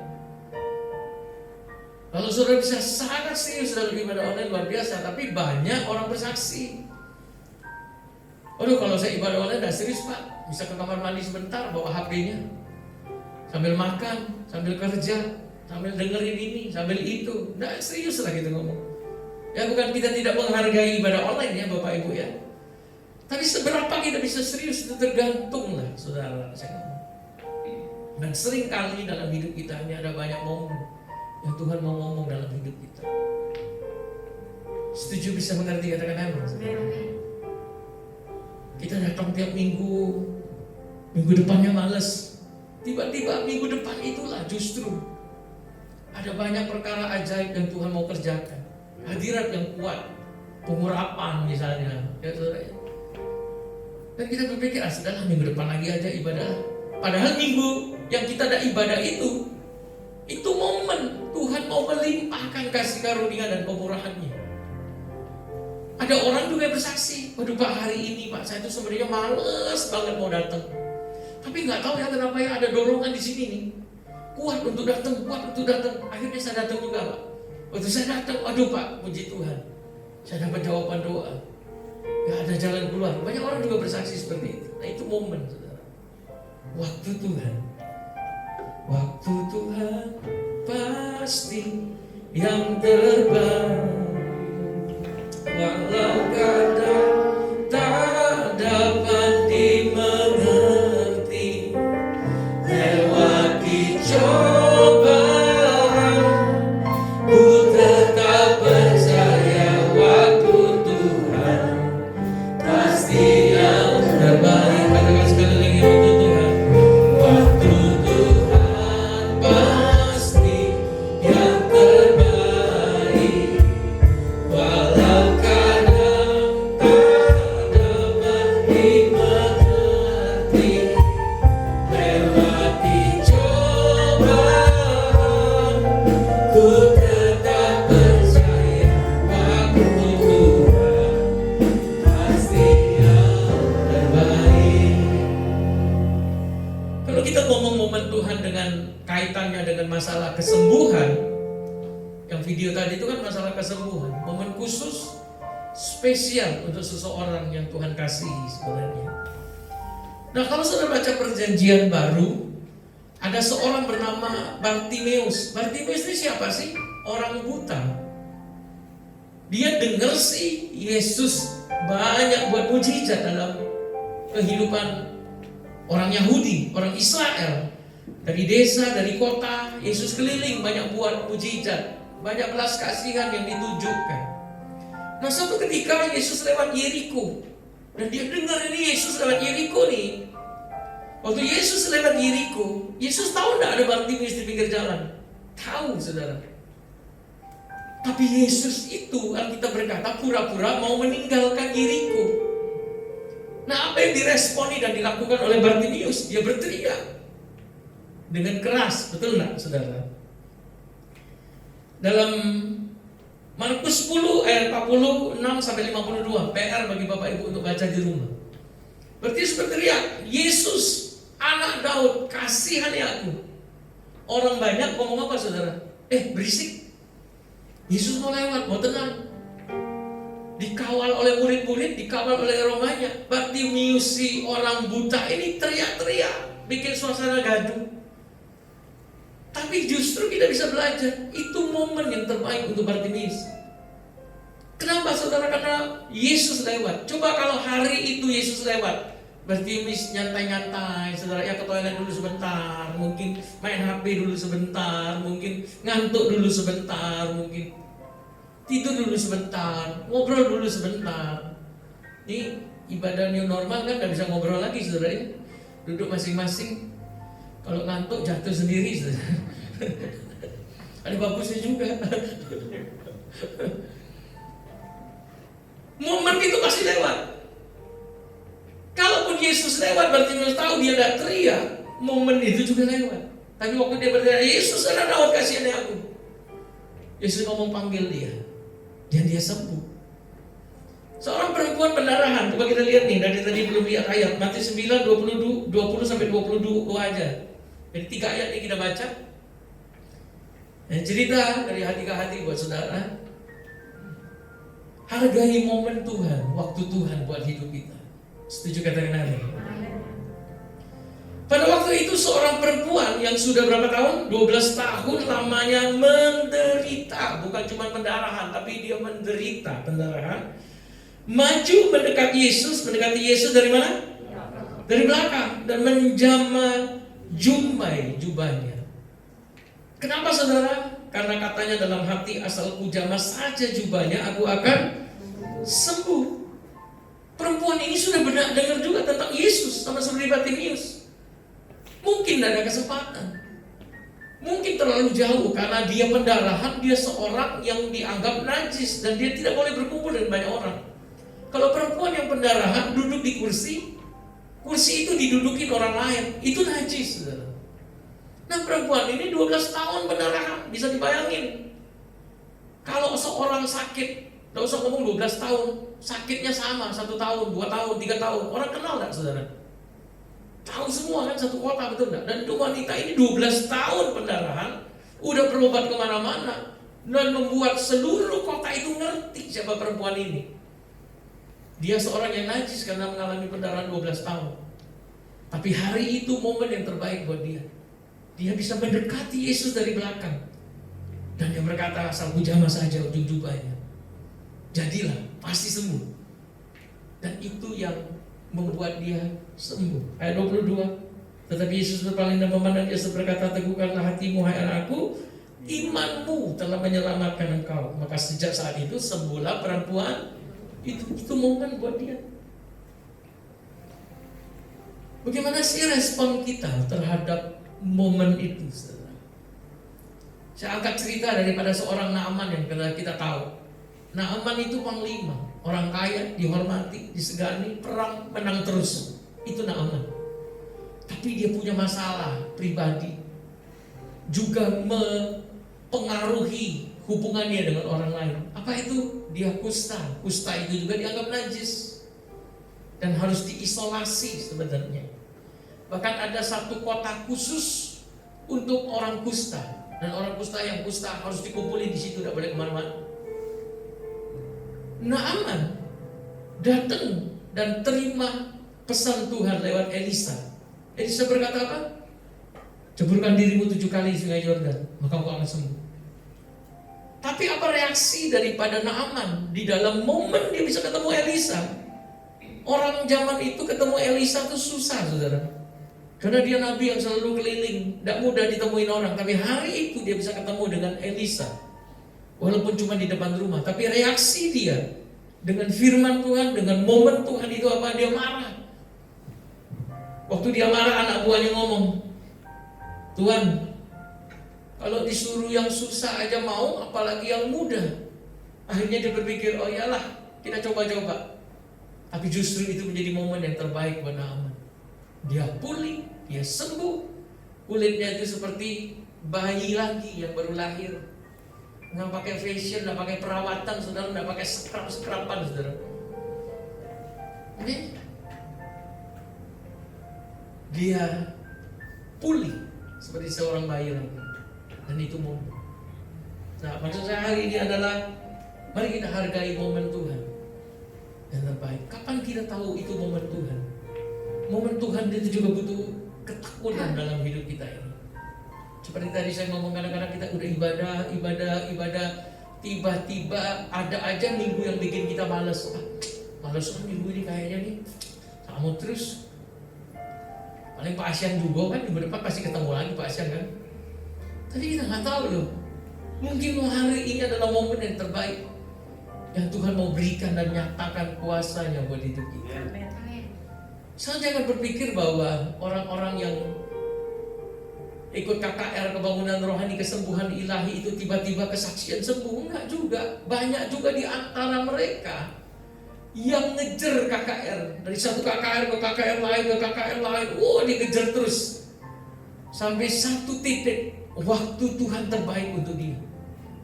Kalau saudara bisa sangat serius dalam ibadah online luar biasa, tapi banyak orang bersaksi. Aduh, kalau saya ibadah online dah serius Pak, bisa ke kamar mandi sebentar bawa HP-nya, sambil makan, sambil kerja, sambil dengerin ini, sambil itu. Nah serius lah kita ngomong. Ya bukan kita tidak menghargai ibadah online ya Bapak Ibu ya, tapi seberapa kita bisa serius itu tergantung lah saudara saya ngomong. Dan sering kali dalam hidup kita ini ada banyak momen yang Tuhan mau ngomong dalam hidup kita. Setuju, bisa mengerti, katakan amin. Kita datang tiap minggu, minggu depannya males. Tiba-tiba minggu depan itulah justru ada banyak perkara ajaib yang Tuhan mau kerjakan. Hadirat yang kuat, pengurapan misalnya, ya saudara. Dan kita berpikir, sudahlah minggu depan lagi aja ibadah. Padahal minggu yang kita ada ibadah itu momen Tuhan mau melimpahkan kasih karunia dan kemurahannya. Ada orang juga bersaksi, waduh Pak, hari ini Pak, saya tuh sebenarnya males banget mau datang. Tapi nggak tahu ya kenapa ya ada dorongan di sini nih, kuat untuk datang. Akhirnya saya datang juga Pak. Waktu saya datang, aduh Pak, puji Tuhan, saya dapat jawaban doa. Ya ada jalan keluar. Banyak orang juga bersaksi seperti itu. Nah itu momen saudara. Waktu Tuhan pasti yang terbaik. Walau kadang tak dapat dimengerti, lewati cobaan, ku tetap percaya waktu Tuhan pasti yang terbaik. Katakan sekali lagi, waktu Tuhan pasti yang terbaik. Walau kadang tak dapat dimengerti, lewati cobaan, ku tetap percaya waktu Tuhan pasti yang terbaik. Kalau kita ngomong momen Tuhan dengan kaitannya dengan masalah kesembuhan, yang video tadi itu kan masalah kesembuhan, momen khusus spesial untuk seseorang yang Tuhan kasihi sebenarnya. Nah kalau sudah baca perjanjian baru, ada seorang bernama Bartimeus. Bartimeus ini siapa sih? Orang buta. Dia dengar sih Yesus banyak buat mujizat dalam kehidupan orang Yahudi, orang Israel. Dari desa, dari kota, Yesus keliling banyak buat mujizat, banyak belas kasihan yang ditunjukkan. Nah suatu ketika Yesus lewat Yeriko, dan dia dengar ini Yesus lewat Yeriko nih. Waktu Yesus lewat Yeriko, Yesus tahu enggak ada Bartimeus di pinggir jalan? Tahu saudara. Tapi Yesus itu, Alkitab berkata, pura-pura mau meninggalkan Yeriko. Nah apa yang diresponi dan dilakukan oleh Bartimeus? Dia berteriak dengan keras, betul enggak saudara? Dalam Markus 10 ayat 46 sampai 52, PR bagi Bapak Ibu untuk baca di rumah. Berarti Yesus berteriak, Yesus anak Daud, kasihani aku. Orang banyak ngomong apa saudara? Berisik. Yesus mau lewat, mau tenang. Dikawal oleh murid-murid, dikawal oleh romanya. Bartimeus si orang buta ini teriak-teriak, bikin suasana gaduh. Tapi justru kita bisa belajar, itu momen yang terbaik untuk Bartimeus. Kenapa saudara? Karena Yesus lewat. Coba kalau hari itu Yesus lewat, Bartimeus nyantai-nyantai, saudara, ya ke toilet dulu sebentar, mungkin main HP dulu sebentar, mungkin ngantuk dulu sebentar, mungkin tidur dulu sebentar, ngobrol dulu sebentar. Ini ibadah new normal kan, nggak bisa ngobrol lagi, saudara ya. Duduk masing-masing. Kalau ngantuk jatuh sendiri, saudara. Ada bagusnya juga. Momen itu pasti lewat. Kalaupun Yesus lewat, Bartimeus tahu dia tidak teriak, momen itu juga lewat. Tapi waktu dia berteriak, Yesus, anak Daud, kasihani aku. Yesus ngomong panggil dia, dan dia sembuh. Seorang perempuan pendarahan, coba kita lihat nih, dari tadi belum lihat ayat, Matius 9, 20 sampai 22 aja. Jadi 3 ayat ini kita baca. Dan cerita dari hati ke hati buat saudara. Hargai momen Tuhan, waktu Tuhan buat hidup kita. Setuju katakan amin. Pada waktu itu seorang perempuan yang sudah berapa tahun? 12 tahun lamanya menderita. Bukan cuma pendarahan, tapi dia menderita pendarahan. Maju mendekati Yesus dari mana? Dari belakang. Dan menjamah jubahnya. Kenapa saudara? Karena katanya dalam hati, asal ku jamah saja jubahnya, aku akan sembuh. Perempuan ini sudah benar dengar juga tentang Yesus sama seperti Bartimeus. Mungkin tidak ada kesempatan. Mungkin terlalu jauh karena dia pendarahan, dia seorang yang dianggap najis dan dia tidak boleh berkumpul dengan banyak orang. Kalau perempuan yang pendarahan duduk di kursi itu didudukin orang lain, itu najis, saudara. Nah, perempuan ini 12 tahun pendarahan, bisa dibayangin. Kalau seorang sakit, tidak usah ngomong 12 tahun, sakitnya sama, 1 tahun, 2 tahun, 3 tahun. Orang kenal gak, saudara? Tahu semua kan, satu kota, betul gak? Dan itu wanita ini 12 tahun pendarahan, udah berobat kemana-mana, dan membuat seluruh kota itu ngerti siapa perempuan ini. Dia seorang yang najis karena mengalami pendarahan 12 tahun. Tapi hari itu momen yang terbaik buat dia. Dia bisa mendekati Yesus dari belakang. Dan dia berkata, asal ku jamah saja ujung jubahnya, jadilah, pasti sembuh. Dan itu yang membuat dia sembuh. Ayat 22. Tetapi Yesus berpaling dan memandang dia berkata, teguhkanlah hatimu, hai anakku, imanmu telah menyelamatkan engkau. Maka sejak saat itu sembuhlah perempuan. Itu momen buat dia. Bagaimana sih respon kita terhadap momen itu, saudara? Saya angkat cerita daripada seorang Naaman yang kita tahu. Naaman itu panglima, orang kaya, dihormati, disegani, perang, menang terus. Itu Naaman. Tapi dia punya masalah pribadi, juga mempengaruhi hubungannya dengan orang lain. Apa itu? Dia kusta. Kusta itu juga dianggap najis dan harus diisolasi sebenarnya. Bahkan ada satu kota khusus untuk orang kusta, dan orang kusta yang kusta harus dikumpulin di situ, tidak boleh kemana-mana. Naaman datang dan terima pesan Tuhan lewat Elisa. Elisa berkata apa? Ceburkan dirimu 7 kali di sungai Yordan, maka kau akan sembuh. Tapi apa reaksi daripada Naaman? Di dalam momen dia bisa ketemu Elisa. Orang zaman itu ketemu Elisa itu susah, saudara. Karena dia nabi yang selalu keliling, tidak mudah ditemuin orang. Tapi hari itu dia bisa ketemu dengan Elisa, walaupun cuma di depan rumah. Tapi reaksi dia dengan firman Tuhan, dengan momen Tuhan itu apa? Dia marah. Waktu dia marah, anak buahnya ngomong, Tuhan, kalau disuruh yang susah aja mau, apalagi yang mudah. Akhirnya dia berpikir, oh iyalah, kita coba-coba. Tapi justru itu menjadi momen yang terbaik buat Naaman. Dia pulih, dia sembuh. Kulitnya itu seperti bayi lagi yang baru lahir. Nggak pakai fashion, nggak pakai perawatan, saudara, nggak pakai scrub-scruban, saudara. Ini dia pulih seperti seorang bayi lagi. Dan itu momen. Nah, maksud saya hari ini adalah mari kita hargai momen Tuhan yang terbaik. Kapan kita tahu itu momen Tuhan? Momen Tuhan itu juga butuh ketakutan dalam hidup kita ini. Seperti tadi saya ngomong, kadang-kadang kita udah ibadah, tiba-tiba ada aja minggu yang bikin kita malas. Malas minggu ini kayaknya nih, kamu terus Paling Pak Asyan juga kan minggu depan pasti ketemu lagi Pak Asyan kan. Tapi kita nggak tahu loh. Mungkin hari ini adalah momen yang terbaik yang Tuhan mau berikan dan nyatakan kuasanya buat hidup kita. So, jangan berpikir bahwa orang-orang yang ikut KKR kebangunan rohani kesembuhan ilahi itu tiba-tiba kesaksian sembuh. Enggak juga. Banyak juga di antara mereka yang ngejar KKR. Dari satu KKR ke KKR lain ke KKR lain. Dikejar terus. Sampai satu titik waktu Tuhan terbaik untuk dia.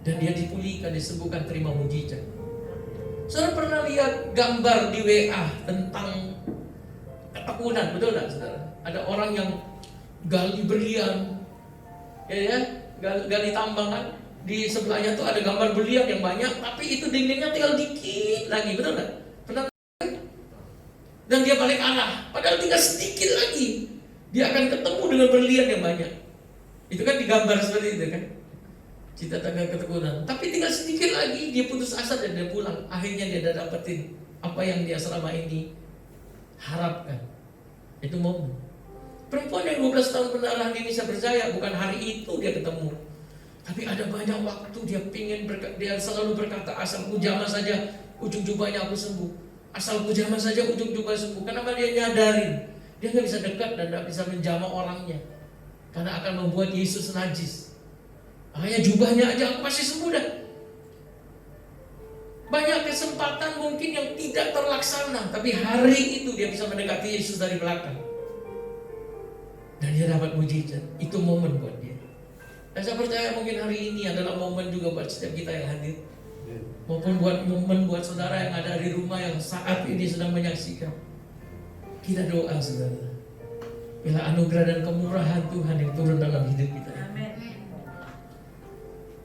Dan dia dipulihkan, disembuhkan, terima mujizat. Saudara pernah lihat gambar di WA tentang ketekunan, betul nggak saudara? Ada orang yang gali berlian, gali tambangan. Di sebelahnya tuh ada gambar berlian yang banyak, tapi itu dindingnya tinggal dikit lagi, betul nggak? Pernah? Dan dia balik arah, padahal tinggal sedikit lagi, dia akan ketemu dengan berlian yang banyak. Itu kan digambar seperti itu kan? Cita tangga ketekunan. Tapi tinggal sedikit lagi, dia putus asa dan dia pulang. Akhirnya dia udah dapetin apa yang dia selama ini harapkan. Itu momen. Perempuan yang 12 tahun pendarahan ini bisa percaya, bukan hari itu dia ketemu. Tapi ada banyak waktu dia selalu berkata, asal ku jamah saja ujung jubahnya aku sembuh. Asal ku jamah saja ujung jubah sembuh. Kenapa dia nyadarin? Dia gak bisa dekat dan gak bisa menjamah orangnya, karena akan membuat Yesus najis. Makanya jubahnya aja aku pasti sembuh dah. Banyak kesempatan mungkin yang tidak terlaksana, tapi hari itu dia bisa mendekati Yesus dari belakang. Dan dia dapat mujizat. Itu momen buat dia. Dan saya percaya mungkin hari ini adalah momen juga buat setiap kita yang hadir. Maupun momen buat saudara yang ada di rumah yang saat ini sedang menyaksikan. Kita doa saudara. Bila anugerah dan kemurahan Tuhan yang turun dalam hidup kita.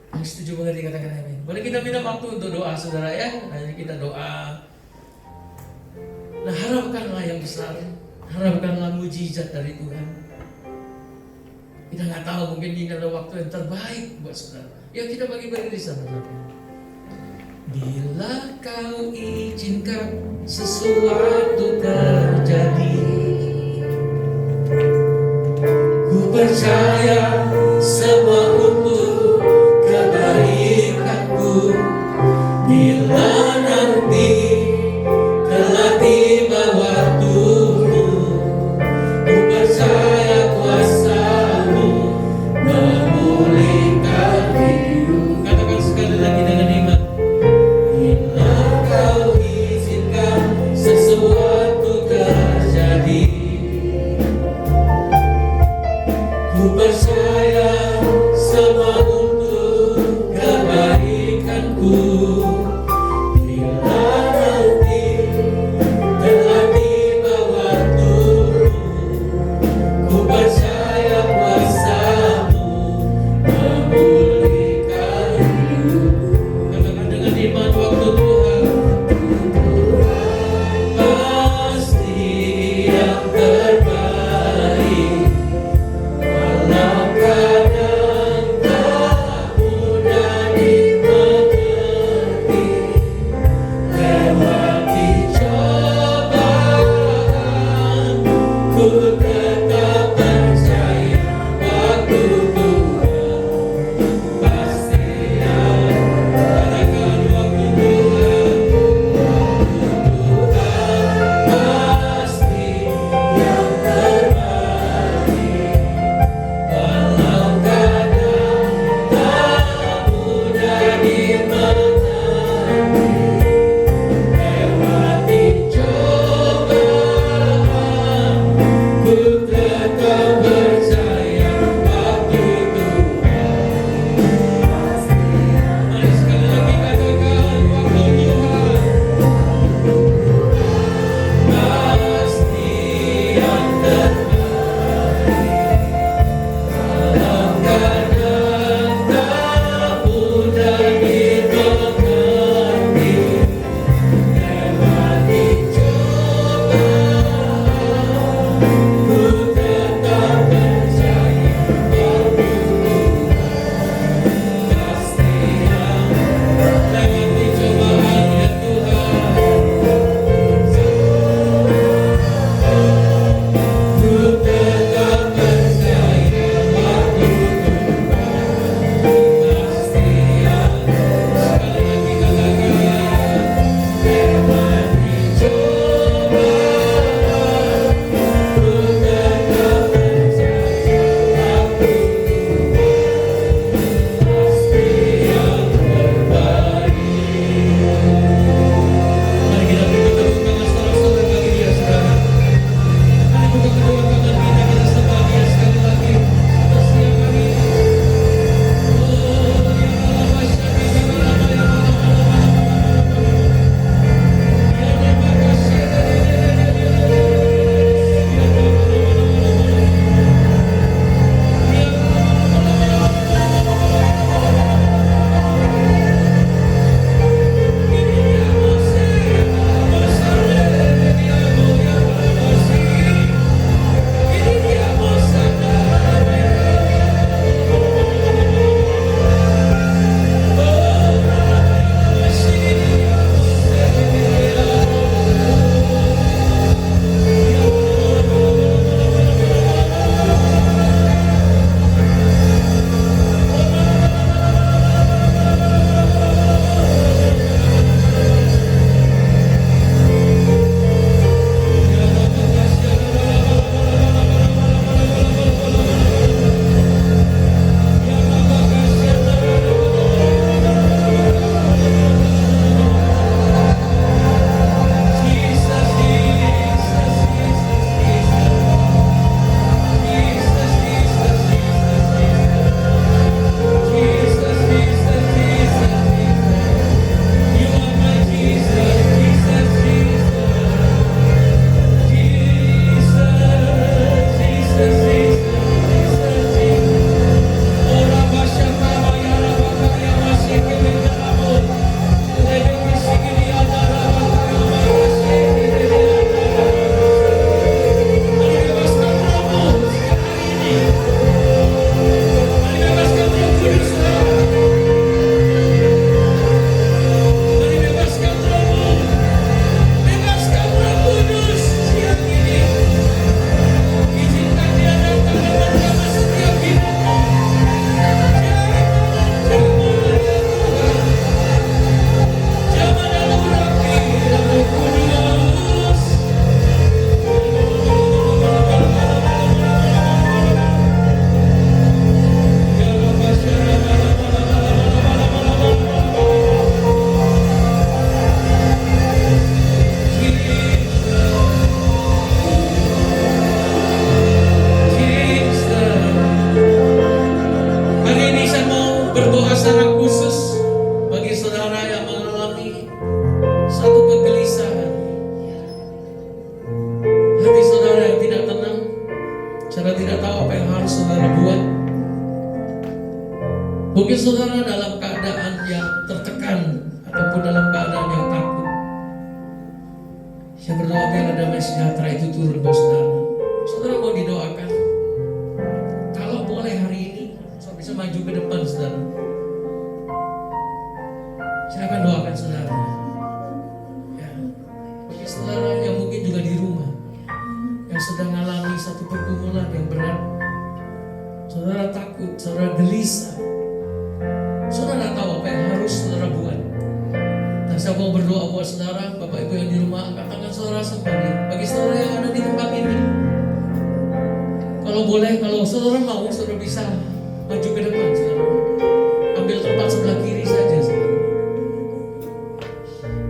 Yang setuju mengerti katakan amin. Boleh kita minta waktu untuk doa saudara ya. Nanti kita doa. Nah, harapkanlah yang besar. Harapkanlah mujizat dari Tuhan. Kita nggak tahu, mungkin ini adalah waktu yang terbaik buat saudara. Ya, kita bagi berdiri sama-sama. Bila kau izinkan sesuatu terjadi, ku percaya semua untuk kebaikanku. Bila nanti telah tiba waktumu, ku percaya kuasa-Mu memulihkan hidup. Katakan sekali lagi dengan iman. Bila kau izinkan sesuatu terjadi, ku percaya semua untuk kebaikanku. Bila nanti telah tiba waktumu, ku percaya kuasa-Mu memulihkan hidupku. Katakan dengan iman, waktu Tuhan pasti yang terbaik. Walau Saudara tidak tahu apa yang harus saudara buat. Mungkin saudara dalam keadaan yang tertekan ataupun dalam keadaan yang takut. Saya berdoa biar damai sejahtera itu turun buat saudara. Saudara mau didoakan. Kalau boleh hari ini, saudara bisa maju ke depan saudara. Silakan doakan saudara. Ya. Bagi saudara yang mungkin juga di rumah, yang sedang mengalami satu pergumulan yang berat, saudara takut, saudara gelisah, saudara tahu apa yang harus saudara buat. Nah, saya mau berdoa buat saudara, Bapak Ibu yang di rumah, angkat tangan saudara sembari. Bagi saudara yang ada di tempat ini, kalau boleh, kalau saudara mau, saudara bisa maju ke depan saudara. Ambil tempat sebelah kiri saja saudara.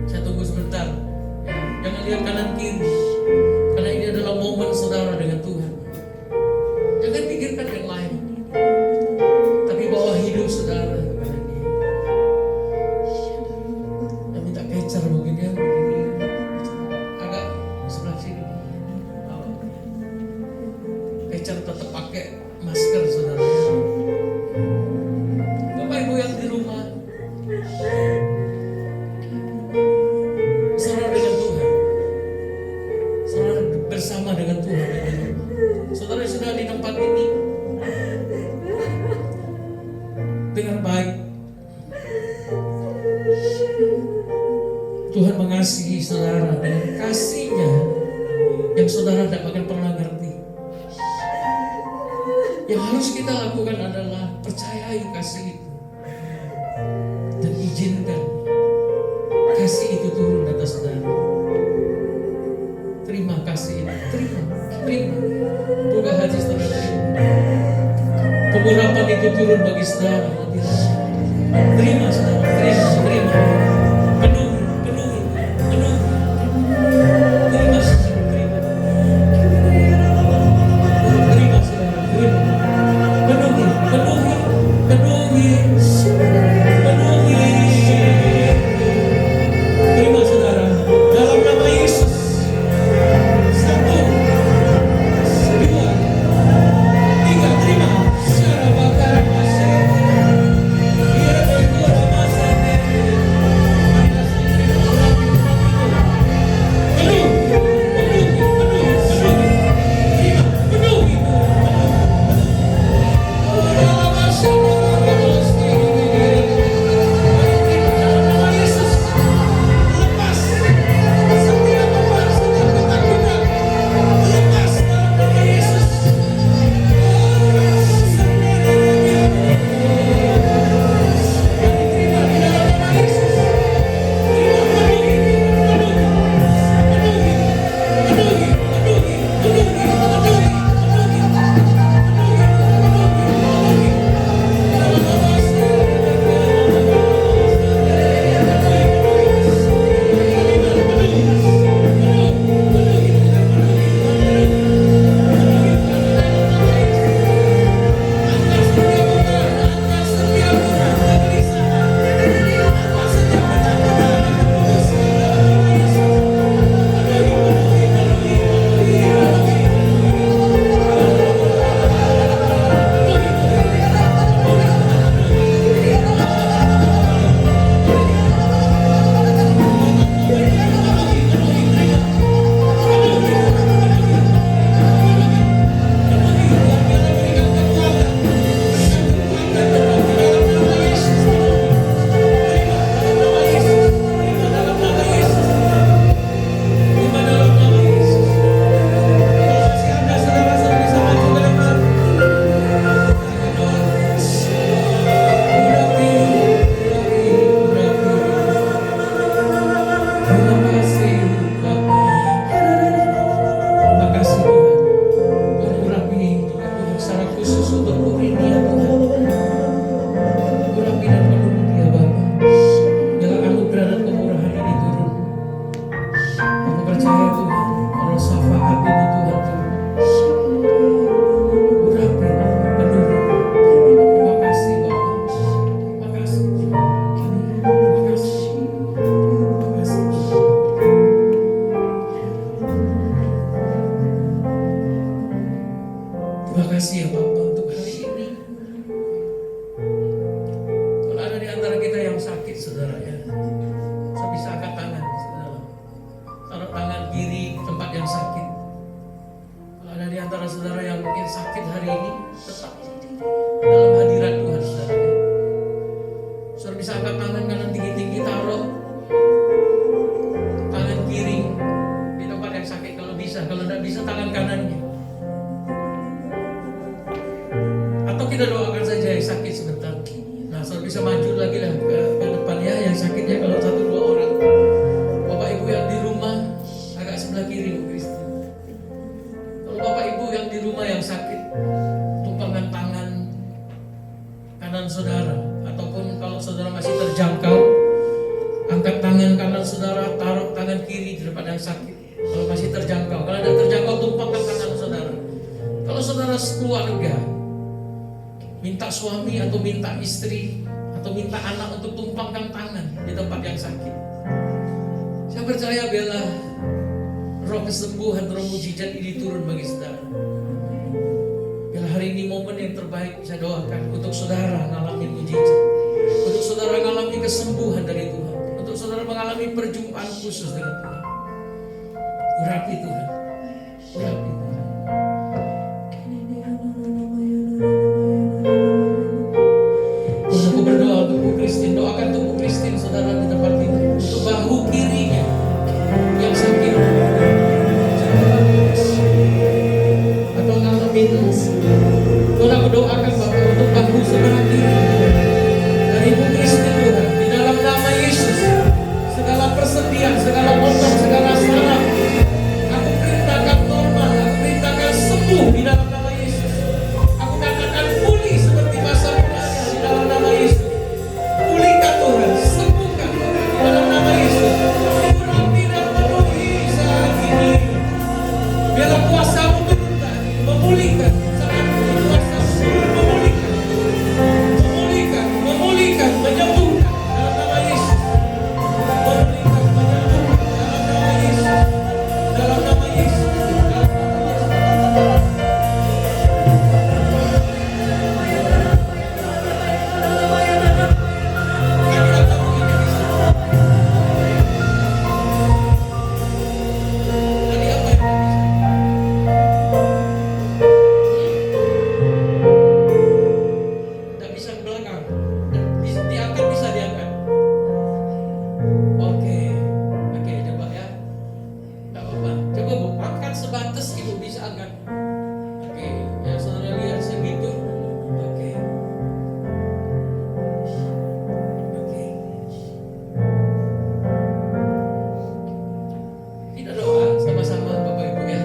Saya tunggu sebentar. Ya, jangan lihat kanan kiri. Karena ini adalah momen saudara dengan Tuhan. Jangan pikirkan yang lain, tapi bawa hidup saudara kepada Dia. Dan minta kecer mungkin ya, agak sebelah sini. Kecer tetap pakai masker saudara. Bapak Ibu yang di rumah, saudara dengan Tuhan, saudara bersama dengan Tuhan. Saudara sudah di tempat ini, dengar baik. Tuhan mengasihi saudara dengan kasih-Nya yang saudara tidak akan pernah ngerti. Yang harus kita lakukan adalah percayai kasih itu dan izinkan kasih itu turun atas saudara. Terima kasih ini, terima. Buka hati saudara, terima. Pengurapan itu turun bagi saudara. Terima saudara, terima. Penuhi. Terima saudara, terima. Terima saudara, terima. Penuhi. Terima saudara, dalam nama Yesus. 1, 2, 3, terima. Secara bakar masih. Biar berkurang masanya. Terima kasih ya Bapak untuk hari ini. Kalau ada di antara kita yang sakit, saudara ya, saya bisa angkat tangan, saudara. Taruh tangan kiri di tempat yang sakit. Kalau ada di antara saudara yang mungkin sakit hari ini, tetap dalam hadirat Tuhan, saudara. Saudara bisa angkat tangan kanan tinggi-tinggi, taruh tangan kiri di tempat yang sakit kalau bisa. Kalau tidak bisa, tangan kanannya. Atau kita doakan saja yang sakit sebentar. Nah, saudara bisa maju lagi lah ke depan ya, yang sakitnya kalau 1-2 orang. Bapak Ibu yang di rumah agak sebelah kiri Bu Kristi. Kalau Bapak Ibu yang di rumah yang sakit, tumpangkan tangan kanan saudara, ataupun kalau saudara masih terjangkau, angkat tangan kanan saudara, taruh tangan kiri di depan yang sakit. Kalau masih terjangkau, kalau tidak terjangkau, tumpangkan tangan saudara. Kalau saudara sekeluarga minta suami atau minta istri atau minta anak untuk tumpangkan tangan di tempat yang sakit, saya percaya biarlah roh kesembuhan, roh mujizat ini turun bagi saudara. Biarlah hari ini momen yang terbaik saya doakan untuk saudara mengalami mujizat, untuk saudara mengalami kesembuhan dari Tuhan, untuk saudara mengalami perjumpaan khusus dengan Tuhan. Urapi Tuhan, urapi Tuhan. Aku berdoa untuk Bu Christine, doakan untuk Bu Christine saudara di tempat ini, untuk bahu kirinya yang sakit atau ngalamin. Tuhan, aku doakan Bapak untuk bahu saudara kiri dari Bu Christine Tuhan, di dalam nama Yesus. Segala persendian, segala potong, segala saraf, aku perintahkan normal, aku perintahkan sembuh di dalam nama Yesus. Aku katakan pulih seperti masa mulanya di dalam nama Yesus. Pulihkan Tuhan, sembuhkan Tuhan di dalam nama Yesus. Urapi dan penuhi saat ini. Biarlah kuasa-Mu turun tadi, memulihkan saat ini, kuasa memulihkan, memulihkan, memulihkan, menyembuhkan dalam nama Yesus. Memulihkan, menyembuhkan dalam nama Yesus. Dalam nama Yesus. Dalam nama Yesus. Tidak bisa ke belakang. Bisa diangkat, bisa diangkat. Oke, coba ya. Tidak apa-apa. Coba Bu, angkat sebatas Ibu bisa angkat. Oke, ya saudara lihat segitu. Oke. Oke. Kita doa sama-sama Bapak Ibu ya.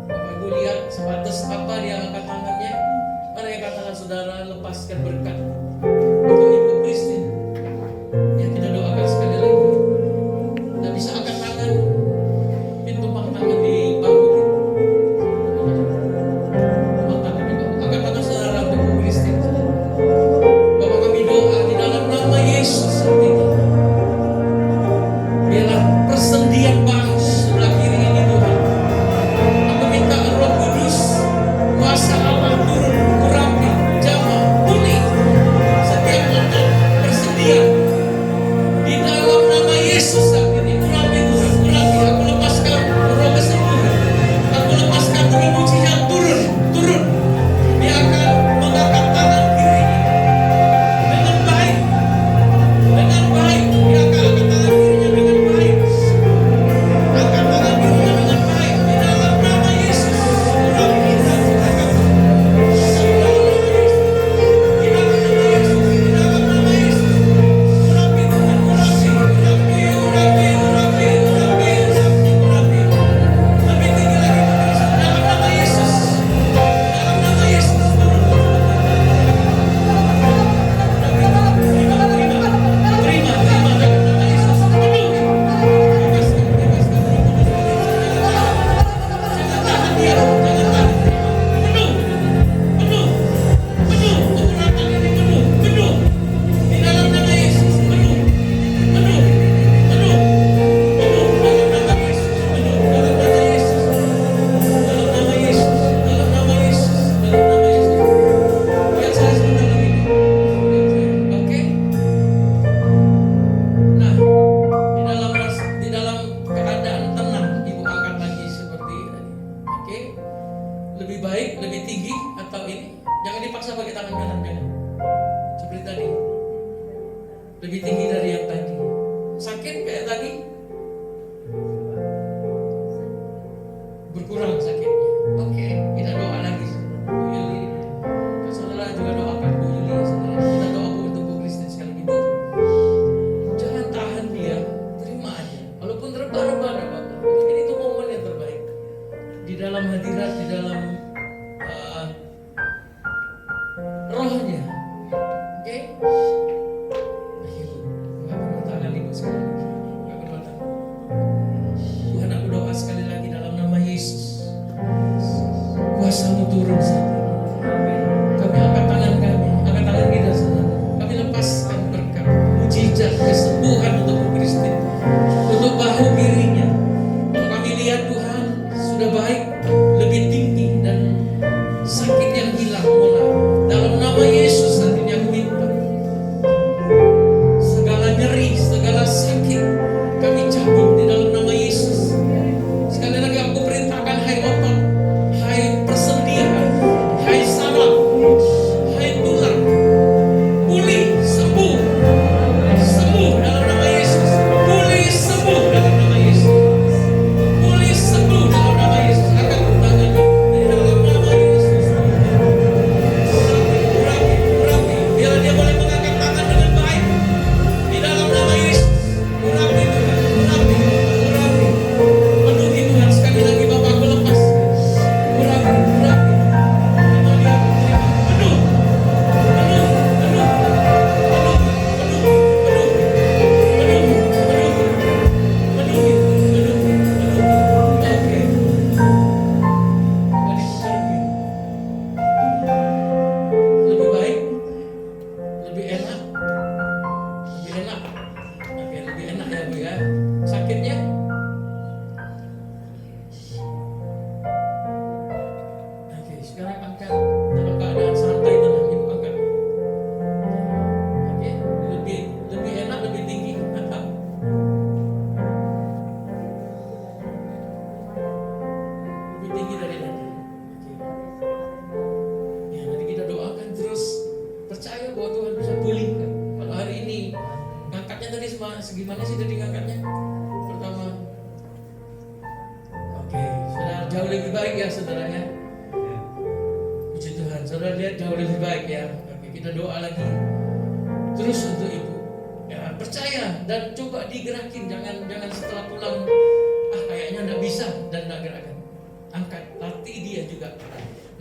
Bapak Ibu lihat sebatas apa dia angkat tangannya. Mari angkat tangan saudara, lepaskan berkat untuk Ibu Christine. Ya, kita doakan sekali lagi. Tidak bisa angkat tangan, tumpang tangan di bahu. Tumpang tangan di bahu. Angkat tangan saudara untuk Ibu Christine. Bapak, kami doa di dalam nama Yesus saat ini. Biarlah persendian bahu sebelah kiri ini Tuhan. Aku minta Roh Kudus, kuasa Allah turun, urapi, jamah, pulih. Paksa pakai tangan kanan, jangan. Seperti tadi. Lebih tinggi dari yang tadi. Sakit kayak tadi? Berkurang sakitnya. Oke, kita doa lagi. Bu Yuli, saudara juga doakan Bu Yuli, saudara. Kita doa untuk Bu Kristen sekali lagi. Bu, jangan tahan dia, terima aja. Walaupun rebah-rebah, Bapak. Mungkin itu momen yang terbaik. Di dalam hadirat, di dalam rohnya. Oke? Ayo, nggak perlu tangan ibu sekali lagi. Nggak perlu tangan. Tuhan, aku doa sekali lagi dalam nama Yesus. Kuasa-Mu turun saat ini. Kami angkat tangan kami, angkat tangan kita saudara. Kami lepaskan berkat, mujizat, kesembuhan untuk Bu Kristin, untuk bahu kirinya. Kalau kami lihat Tuhan sudah baik, lebih tinggi dan sakit yang hilang mulai. Dalam nama Yesus saat ini aku minta segala nyeri, segala sakit kami cabut di dalam nama Yesus. Sekali lagi aku perintahkan, hai otot, hai persendian, hai saraf, hai tulang, pulih, sembuh, sembuh dalam nama Yesus. Pulih, sembuh dalam nama Yesus. Pulih, sembuh dalam nama Yesus. Angkat tangannya di dalam nama Yesus. Urapi. Biar dia boleh mengangkat tangan dengan baik di dalam nama Yesus. Urapi Tuhan, urapi. Penuhi Tuhan, sekali lagi Bapak aku lepas. Urapi. Lebih baik, lebih enak. Oke, lebih enak ya Bu ya. Sakitnya? Oke, sekarang angkat dalam keadaan santai, tenang, Ibu angkat. Oke, lebih enak, lebih tinggi, angkat. Lebih tinggi dari tadi. Oke. Ya, nanti kita doakan terus, percaya bahwa Tuhan bisa pulihkan. Kalau hari ini ngangkatnya tadi segimana sih tadi ngangkatnya? Pertama, oke, saudara jauh lebih baik ya saudara ya. Puji Tuhan, saudara lihat jauh lebih baik ya. Oke, kita doa lagi terus untuk ibu. Ya, percaya dan coba digerakin, jangan setelah pulang kayaknya enggak bisa dan enggak gerakan. Angkat, latih dia juga.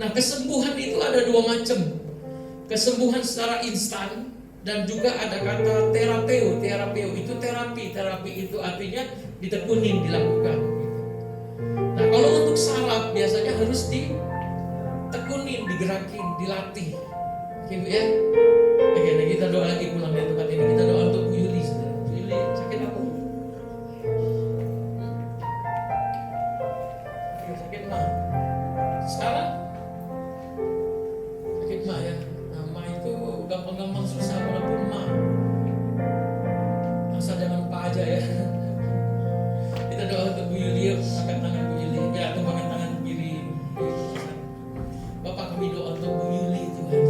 Nah, kesembuhan itu ada dua macam. Kesembuhan secara instan dan juga ada kata terapeu itu terapi itu artinya ditekunin, dilakukan. Nah, kalau untuk saraf biasanya harus ditekunin, digerakin, dilatih. Oke Bu ya. Oke, nah kita doa lagi pulang dari tempat ini. Kita doa untuk Bu Yuli. Bu Yuli sakit apa? Sakit mah. Sekarang sakit mah ya. Mah itu gampang-gampang susah walaupun mah. Asal jangan lupa aja ya. Kita doa untuk Bu Yuli, angkat tangan Bu Yuli. Ya, tumpangkan tangan kiri. Bapak, kami doa untuk Bu Yuli Tuhan.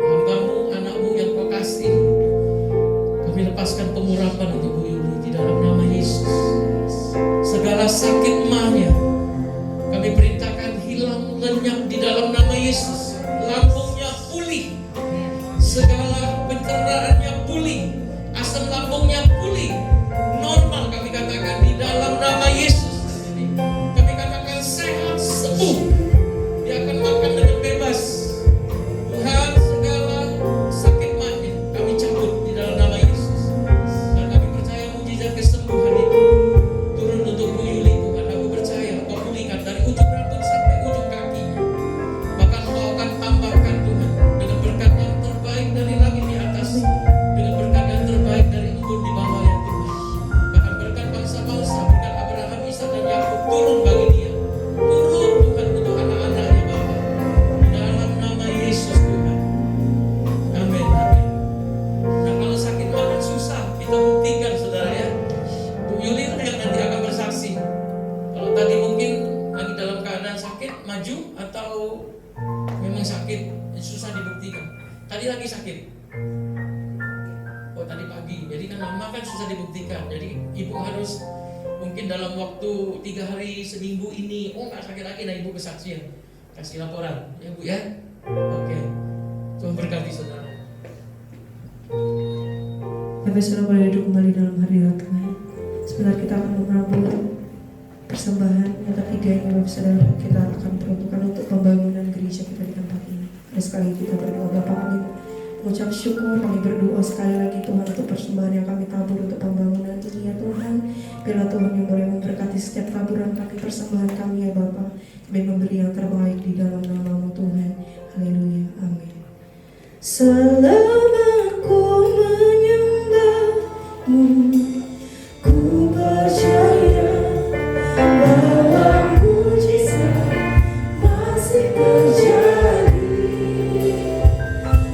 Hamba-Mu, anak-Mu yang Kau kasih. Kami lepaskan pengurapan untuk Bu Yuli di dalam nama Yesus. Segala sakit mahnya kami perintahkan hilang, lenyap di dalam nama Yesus. Lambungnya pulih, segala pencerahannya pulih, asam lambungnya pulih, normal kami katakan di dalam nama Yesus. Kami katakan sehat, sembuh. Dia akan makan dengan bebas. Tuhan, segala sakit mahnya kami cabut di dalam nama Yesus. Dan kami percaya mujizat kesembuhan itu turun untuk Bu Yuli Tuhan. Aku percaya Kau pulihkan dari ujung rambut sampai ujung kakinya. Bahkan Kau akan tambahkan Tuhan dengan berkat yang terbaik dari langit di atas, dengan berkat yang terbaik dari embun di bawah ya Tuhan. Bahkan berkat bangsa-bangsa, berkat Abraham, Ishak dan Yakub turun bagi dia. Turun Tuhan untuk anak-anaknya Bapa. Di dalam nama Yesus Tuhan. Amin. Nah, kalau sakit makan susah, kita buktikan saudara ya. Bu Yuli yang nanti akan bersaksi. Kalau tadi mungkin lagi dalam keadaan sakit, maju atau memang sakit, susah dibuktikan. Tadi lagi sakit. Oh tadi pagi. Jadi kan mama kan susah dibuktikan. Jadi ibu harus mungkin dalam waktu 3 hari seminggu ini, oh nggak sakit lagi, nah ibu kesaksian, kasih laporan, ya bu ya. Oke. Tuhan berkati saudara. Bapak saudara boleh duduk kembali dalam hadirat Tuhan. Sebentar kita akan menabur persembahan yang ketiga ini Bapak saudara. Kita akan peruntukkan untuk pembangunan gereja kita di tempat ini. Dan sekali kita berdoa Bapak, kami mengucap syukur, kami berdoa sekali lagi Tuhan untuk persembahan yang kami tabur untuk pembangunan ini ya Tuhan. Biarlah Tuhan yang boleh memberkati setiap taburan kami, persembahan kami ya Bapa. Kami memberi yang terbaik di dalam nama-Mu Tuhan. Haleluya, amin. Selama ku menyembah-Mu, ku percaya bahwa mujizat masih terjadi.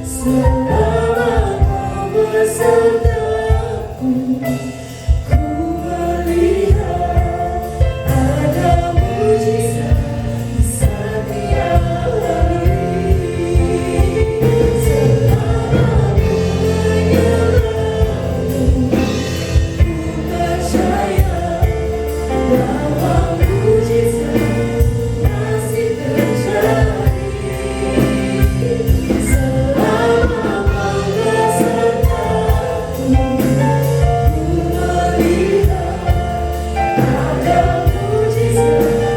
Selama Kau besertaku, ku melihat ada mujizat di setiap hari. Selama ku menyembah-Mu, ku percaya bahwa mujizat masih terjadi. Selama Kau besertaku, ku melihat ada mujizat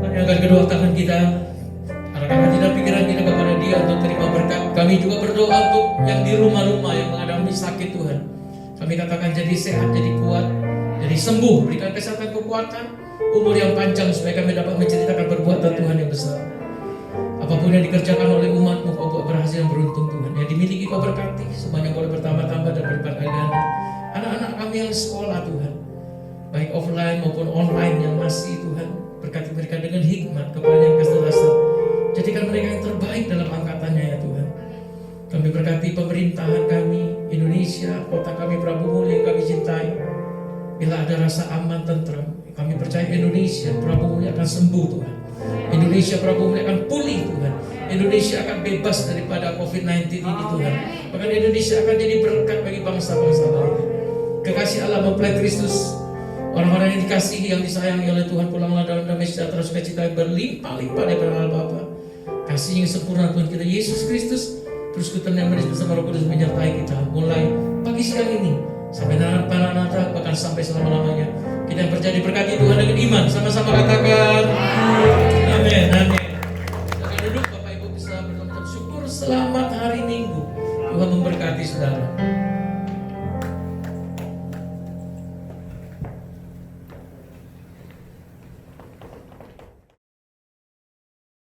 Mari angkat kedua tangan kita, arahkan hati dan pikiran kita kepada Dia untuk terima berkat. Kami juga berdoa untuk yang di rumah-rumah yang mengalami sakit Tuhan. Kami katakan jadi sehat, jadi kuat, jadi sembuh. Berikan kesehatan, kekuatan, umur yang panjang supaya kami dapat menceritakan perbuatan Tuhan yang besar. Apapun yang dikerjakan oleh umat-Mu, Kau buat berhasil dan beruntung Tuhan. Yang dimiliki Kau berkati, semuanya boleh bertambah-tambah dan berlipat ganda. Anak-anak kami yang sekolah Tuhan, baik offline maupun online yang masih Tuhan, berkati mereka dengan hikmat, kepahaman, kecerdasan. Jadikan mereka yang terbaik dalam angkatannya ya Tuhan. Kami berkati pemerintahan kami, Indonesia, kota kami Prabu Muli yang kami cintai. Bila ada rasa aman, tentram, kami percaya Indonesia, Prabu Muli akan sembuh Tuhan. Indonesia, Prabu Muli akan pulih Tuhan. Indonesia akan bebas daripada COVID-19 ini Tuhan. Bahkan Indonesia akan jadi berkat bagi bangsa-bangsa lain. Kekasih Allah mempelai Kristus, orang-orang yang dikasihi, yang disayangi oleh Tuhan, pulanglah dalam damai sejahtera sukacita yang berlimpah-limpah daripada Allah Bapa. Kasih yang sempurna Tuhan kita Yesus Kristus, persekutuan yang manis bersama Roh Kudus menyertai kita mulai pagi siang ini sampai Maranatha, bahkan sampai selama-lamanya. Kita yang percaya diberkati Tuhan dengan iman, sama-sama katakan amin, amin. Silakan duduk, Bapak Ibu bisa bertemu syukur. Selamat hari Minggu, Tuhan memberkati saudara.